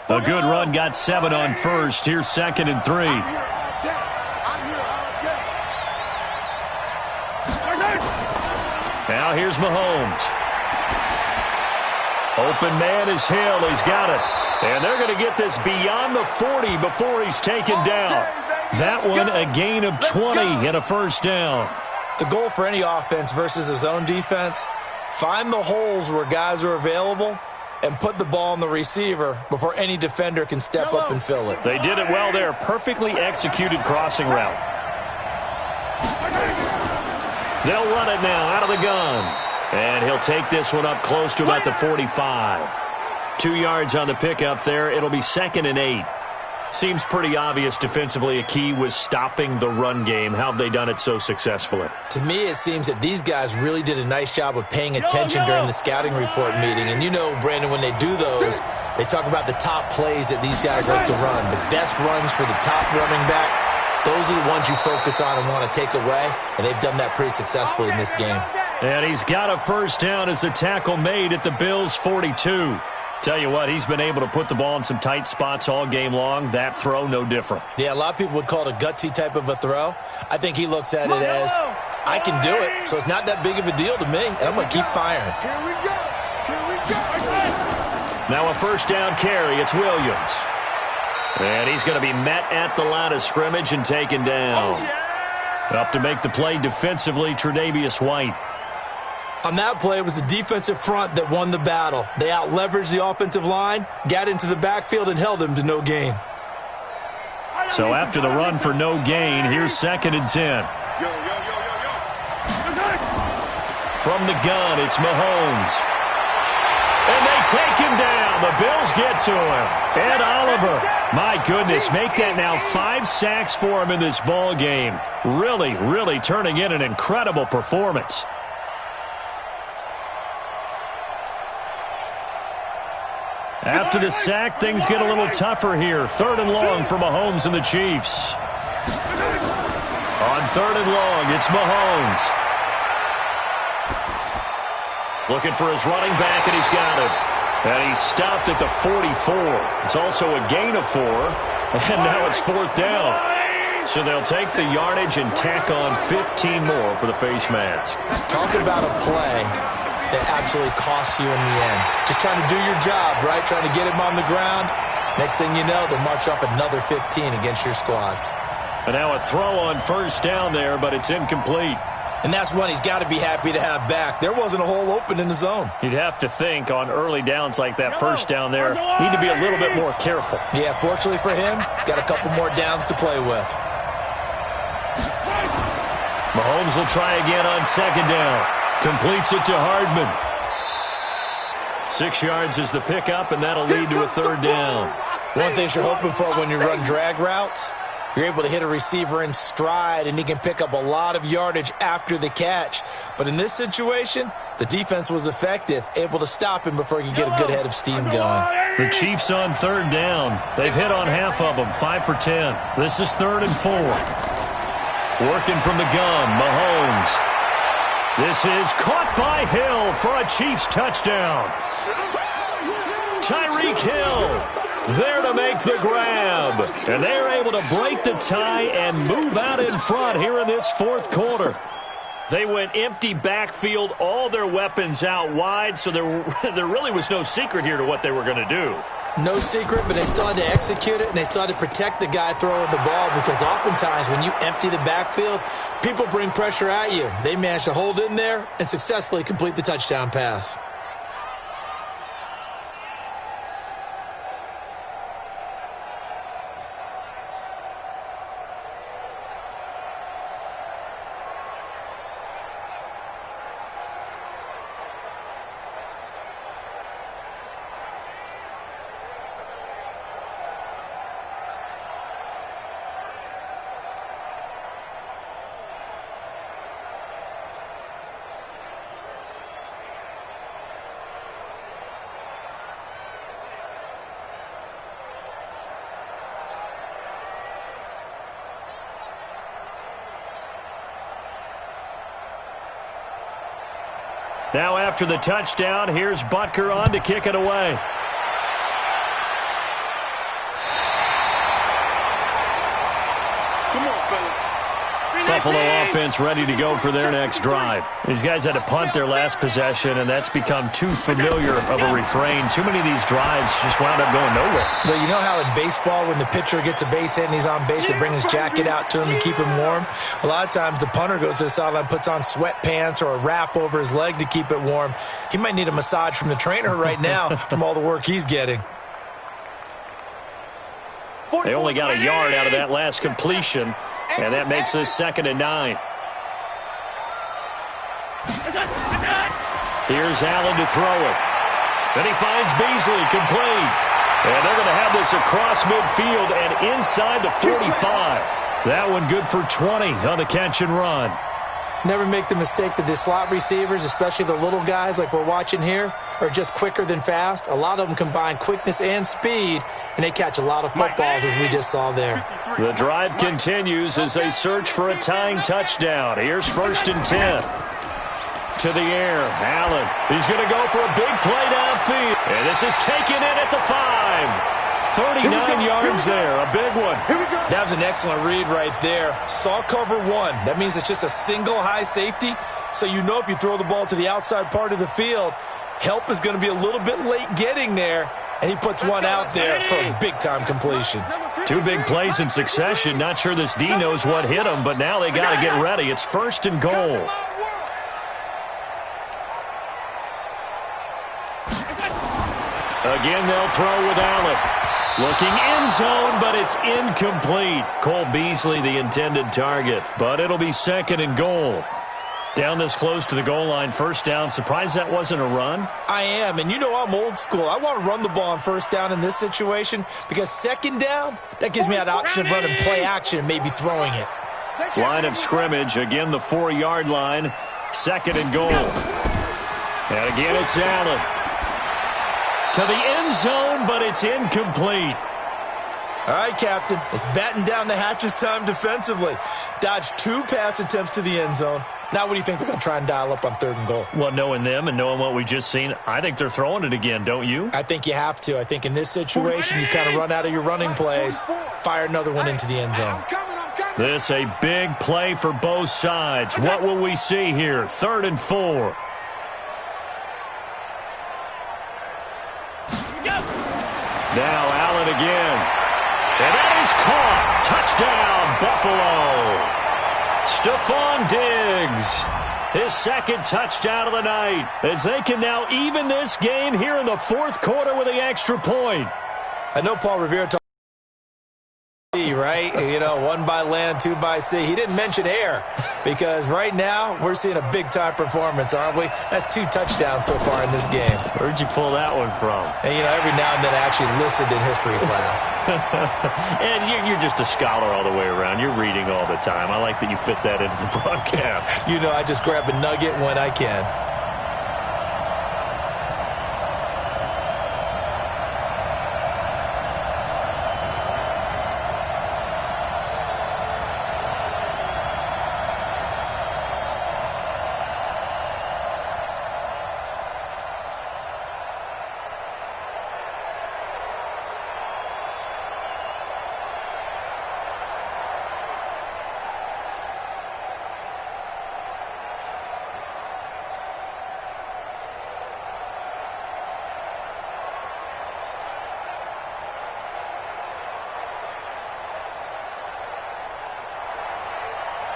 A good run got 7 on 1st. Here's 2nd and 3. Now here's Mahomes. Open man is Hill. He's got it. And they're going to get this beyond the 40 before he's taken down. That one a gain of 20 and a 1st down. The goal for any offense versus a zone defense, find the holes where guys are available and put the ball on the receiver before any defender can step up and fill it. They did it well there. Perfectly executed crossing route. They'll run it now out of the gun. And he'll take this one up close to about the 45. 2 yards on the pickup there. It'll be 2nd and 8. Seems pretty obvious defensively a key was stopping the run game. How have they done it so successfully? To me, it seems that these guys really did a nice job of paying attention during the scouting report meeting. And you know, Brandon, when they do those, they talk about the top plays that these guys like to run. The best runs for the top running back, Those are the ones you focus on and want to take away, and they've done that pretty successfully in this game. And he's got a first down as the tackle made at the Bills' 42. Tell you what, he's been able to put the ball in some tight spots all game long. That throw, no different. Yeah, a lot of people would call it a gutsy type of a throw. I think he looks at it as, I can do it, so it's not that big of a deal to me, and I'm going to keep firing. Here we go. Here we go. Now a first down carry. It's Williams. And he's going to be met at the line of scrimmage and taken down. Oh, yeah. Up to make the play defensively, Tre'Davious White. On that play, it was the defensive front that won the battle. They out-leveraged the offensive line, got into the backfield, and held them to no gain. So after the run for no gain, here's 2nd and 10. From the gun, it's Mahomes. And they take him down. The Bills get to him. Ed Oliver, my goodness, make that now 5 sacks for him in this ball game. Really, really turning in an incredible performance. After the sack, things get a little tougher here. 3rd and long for Mahomes and the Chiefs. On 3rd and long, it's Mahomes. Looking for his running back, and he's got him. And he's stopped at the 44. It's also a gain of 4. And now it's 4th down. So they'll take the yardage and tack on 15 more for the face mask. Talk about a play that absolutely costs you in the end. Just trying to do your job, right? Trying to get him on the ground. Next thing you know, they'll march off another 15 against your squad. And now a throw on first down there, but it's incomplete. And that's one he's got to be happy to have back. There wasn't a hole open in the zone. You'd have to think on early downs like that first down there, need to be a little bit more careful. Yeah, fortunately for him, got a couple more downs to play with. Mahomes will try again on 2nd down. Completes it to Hardman. 6 yards is the pickup, and that'll lead to a 3rd down. One thing you're hoping for when you run drag routes, you're able to hit a receiver in stride, and he can pick up a lot of yardage after the catch. But in this situation, the defense was effective, able to stop him before he could get a good head of steam going. The Chiefs on 3rd down. They've hit on half of them, 5 for 10. This is 3rd and 4. Working from the gun, Mahomes. This is caught by Hill for a Chiefs touchdown. Tyreek Hill there to make the grab. And they're able to break the tie and move out in front here in this 4th quarter. They went empty backfield, all their weapons out wide, so there really was no secret here to what they were going to do. No secret, but they still had to execute it, and they still had to protect the guy throwing the ball, because oftentimes when you empty the backfield, people bring pressure at you. They managed to hold in there and successfully complete the touchdown pass. Now after the touchdown, here's Butker on to kick it away. Come on, fellas. Buffalo offense ready to go for their next drive. These guys had to punt their last possession, and that's become too familiar of a refrain. Too many of these drives just wound up going nowhere. Well, you know how in baseball, when the pitcher gets a base hit and he's on base, they bring his jacket out to him to keep him warm? A lot of times the punter goes to the sideline, puts on sweatpants or a wrap over his leg to keep it warm. He might need a massage from the trainer right now from all the work he's getting. They only got a yard out of that last completion, and that makes this 2nd and 9. Here's Allen to throw it. Then he finds Beasley, complete. And they're going to have this across midfield and inside the 45. That one good for 20 on the catch and run. Never make the mistake that the slot receivers, especially the little guys like we're watching here, are just quicker than fast. A lot of them combine quickness and speed, and they catch a lot of footballs, as we just saw there. The drive continues as they search for a tying touchdown. Here's 1st and 10. To the air, Allen. He's going to go for a big play downfield. And this is taken in at the 5. 39 yards there, a big one. That was an excellent read right there. Saw cover 1. That means it's just a single high safety. So you know if you throw the ball to the outside part of the field, help is going to be a little bit late getting there. And he puts one out there for a big-time completion. 2 big plays in succession. Not sure this D knows what hit him, but now they got to get ready. It's 1st and goal. Again, they'll throw with Allen. Looking end zone, but it's incomplete. Cole Beasley, the intended target, but it'll be 2nd and goal. Down this close to the goal line, 1st down. Surprised that wasn't a run? I am, and you know I'm old school. I want to run the ball on 1st down in this situation because 2nd down, that gives me that option of running play action and maybe throwing it. Line of scrimmage, again the 4-yard line, 2nd and goal. And again it's Allen. To the end zone, but it's incomplete. All right, Captain. It's batten down the hatches time defensively. Dodged 2 pass attempts to the end zone. Now what do you think they're going to try and dial up on 3rd and goal? Well, knowing them and knowing what we just seen, I think they're throwing it again, don't you? I think you have to. I think in this situation, you kind of run out of your running plays, fire another one into the end zone. This a big play for both sides. What will we see here? 3rd and 4. Now Allen again. And that is caught. Touchdown, Buffalo. Stephon Diggs. His 2nd touchdown of the night. As they can now even this game here in the 4th quarter with the extra point. I know Paul Revere talked right? You know, 1 by land, 2 by sea. He didn't mention air because right now we're seeing a big-time performance, aren't we? That's 2 touchdowns so far in this game. Where'd you pull that one from? And, you know, every now and then I actually listened in history class. And you're just a scholar all the way around. You're reading all the time. I like that you fit that into the broadcast. You know, I just grab a nugget when I can.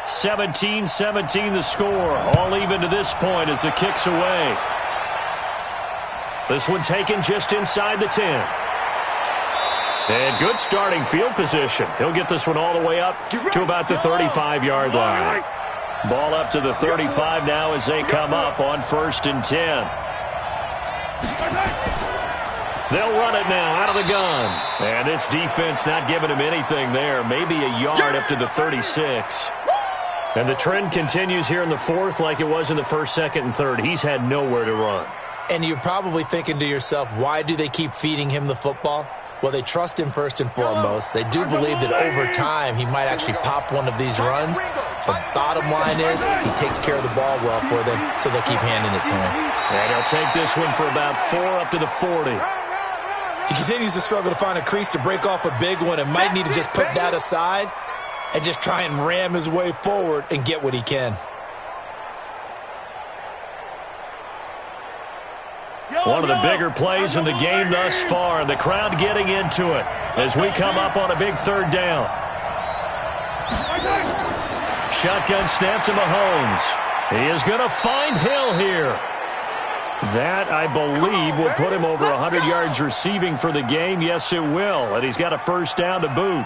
(17-17) the score. All even to this point as the kick's away. This one taken just inside the 10. And good starting field position. He'll get this one all the way up to about the 35-yard line. Ball up to the 35 now as they come up on 1st and 10. They'll run it now out of the gun. And this defense not giving him anything there. Maybe a yard up to the 36. And the trend continues here in the 4th like it was in the 1st, 2nd, and 3rd. He's had nowhere to run. And you're probably thinking to yourself, why do they keep feeding him the football? Well, they trust him first and foremost. They do believe that over time he might actually pop one of these runs. But bottom line is he takes care of the ball well for them, so they'll keep handing it to him. And he'll take this one for about 4 up to the 40. He continues to struggle to find a crease to break off a big one and might need to just put that aside and just try and ram his way forward and get what he can. One of the bigger plays in the game thus far, and the crowd getting into it as we come up on a big 3rd down. Shotgun snap to Mahomes. He is going to find Hill here. That, I believe, will put him over 100 yards receiving for the game. Yes, it will. And he's got a 1st down to boot.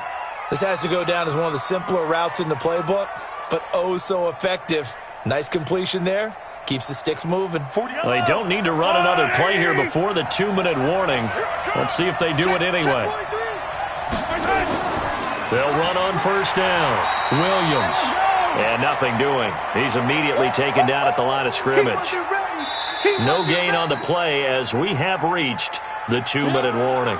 This has to go down as one of the simpler routes in the playbook, but oh so effective. Nice completion there. Keeps the sticks moving. Well, they don't need to run another play here before the 2-minute warning. Let's see if they do it anyway. They'll run on 1st down. Williams. And nothing doing. He's immediately taken down at the line of scrimmage. No gain on the play as we have reached the 2-minute warning.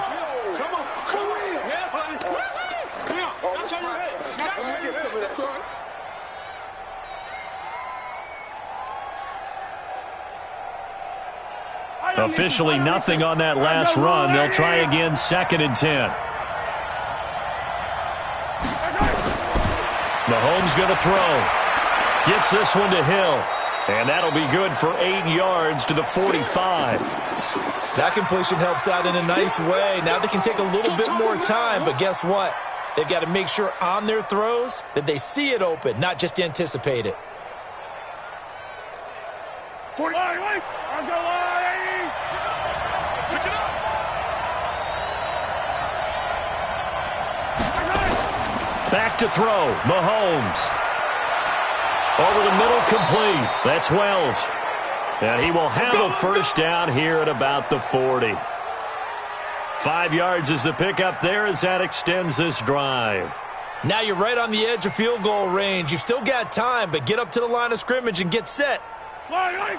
Officially nothing on that last run. They'll try again, 2nd and 10. Mahomes going to throw. Gets this one to Hill. And that'll be good for 8 yards to the 45. That completion helps out in a nice way. Now they can take a little bit more time, but guess what? They've got to make sure on their throws that they see it open, not just anticipate it. 40. Back to throw. Mahomes. Over the middle, complete. That's Wells. And he will have a first down here at about the 40. 5 yards is the pickup there as that extends this drive. Now you're right on the edge of field goal range. You've still got time, but get up to the line of scrimmage and get set. 180.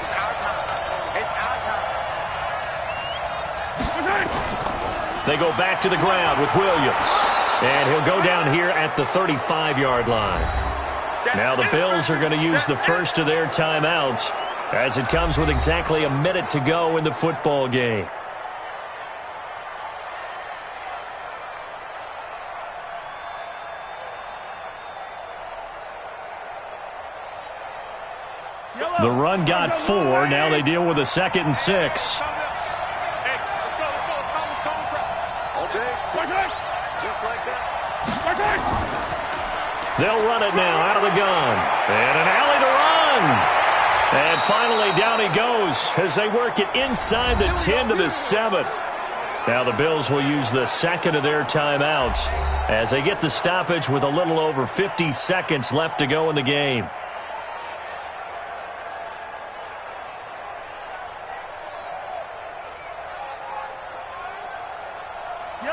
It's our time. It's our time. They go back to the ground with Williams. And he'll go down here at the 35-yard line. Now the Bills are going to use the first of their timeouts as it comes with exactly a minute to go in the football game. The run got 4. Now they deal with a 2nd and 6. They'll run it now out of the gun. And an alley to run. And finally down he goes as they work it inside the 10 to the 7. Now the Bills will use the 2nd of their timeouts as they get the stoppage with a little over 50 seconds left to go in the game.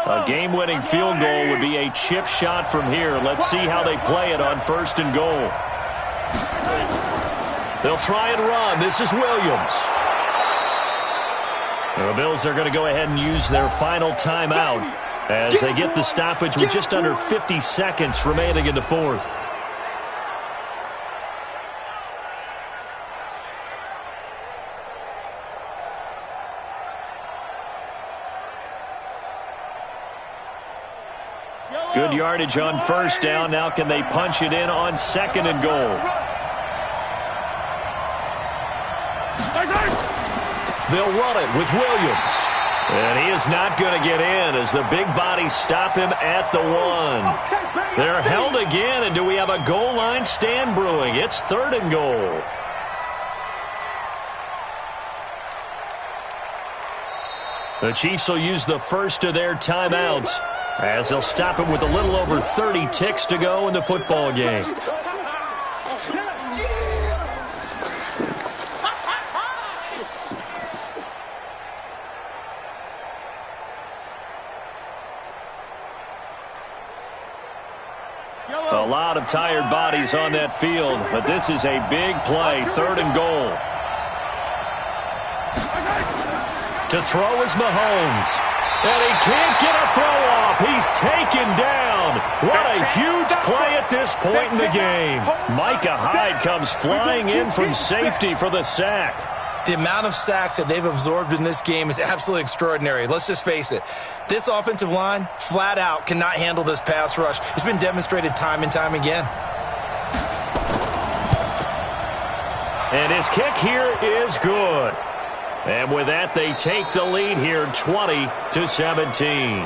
A game-winning field goal would be a chip shot from here. Let's see how they play it on 1st and goal. They'll try and run. This is Williams. The Bills are going to go ahead and use their final timeout as they get the stoppage with just under 50 seconds remaining in the 4th. Good yardage on 1st down. Now can they punch it in on 2nd and goal? They'll run it with Williams. And he is not going to get in as the big bodies stop him at the 1. They're held again, and do we have a goal line stand brewing? It's 3rd and goal. The Chiefs will use the first of their timeouts as they'll stop it with a little over 30 ticks to go in the football game. A lot of tired bodies on that field, but this is a big play, 3rd and goal. To throw is Mahomes. And he can't get a throw off. He's taken down. What a huge play at this point in the game. Micah Hyde comes flying in from safety for the sack. The amount of sacks that they've absorbed in this game is absolutely extraordinary. Let's just face it. This offensive line, flat out, cannot handle this pass rush. It's been demonstrated time and time again. And his kick here is good. And with that, they take the lead here, 20-17.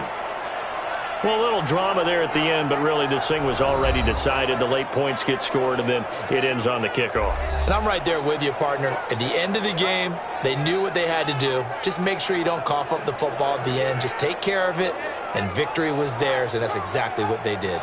Well, a little drama there at the end, but really this thing was already decided. The late points get scored, and then it ends on the kickoff. And I'm right there with you, partner. At the end of the game, they knew what they had to do. Just make sure you don't cough up the football at the end. Just take care of it, and victory was theirs, and that's exactly what they did.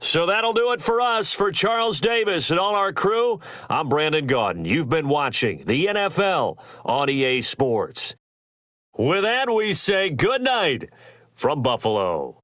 So that'll do it for us. For Charles Davis and all our crew, I'm Brandon Gaudin. You've been watching the NFL on EA Sports. With that, we say good night from Buffalo.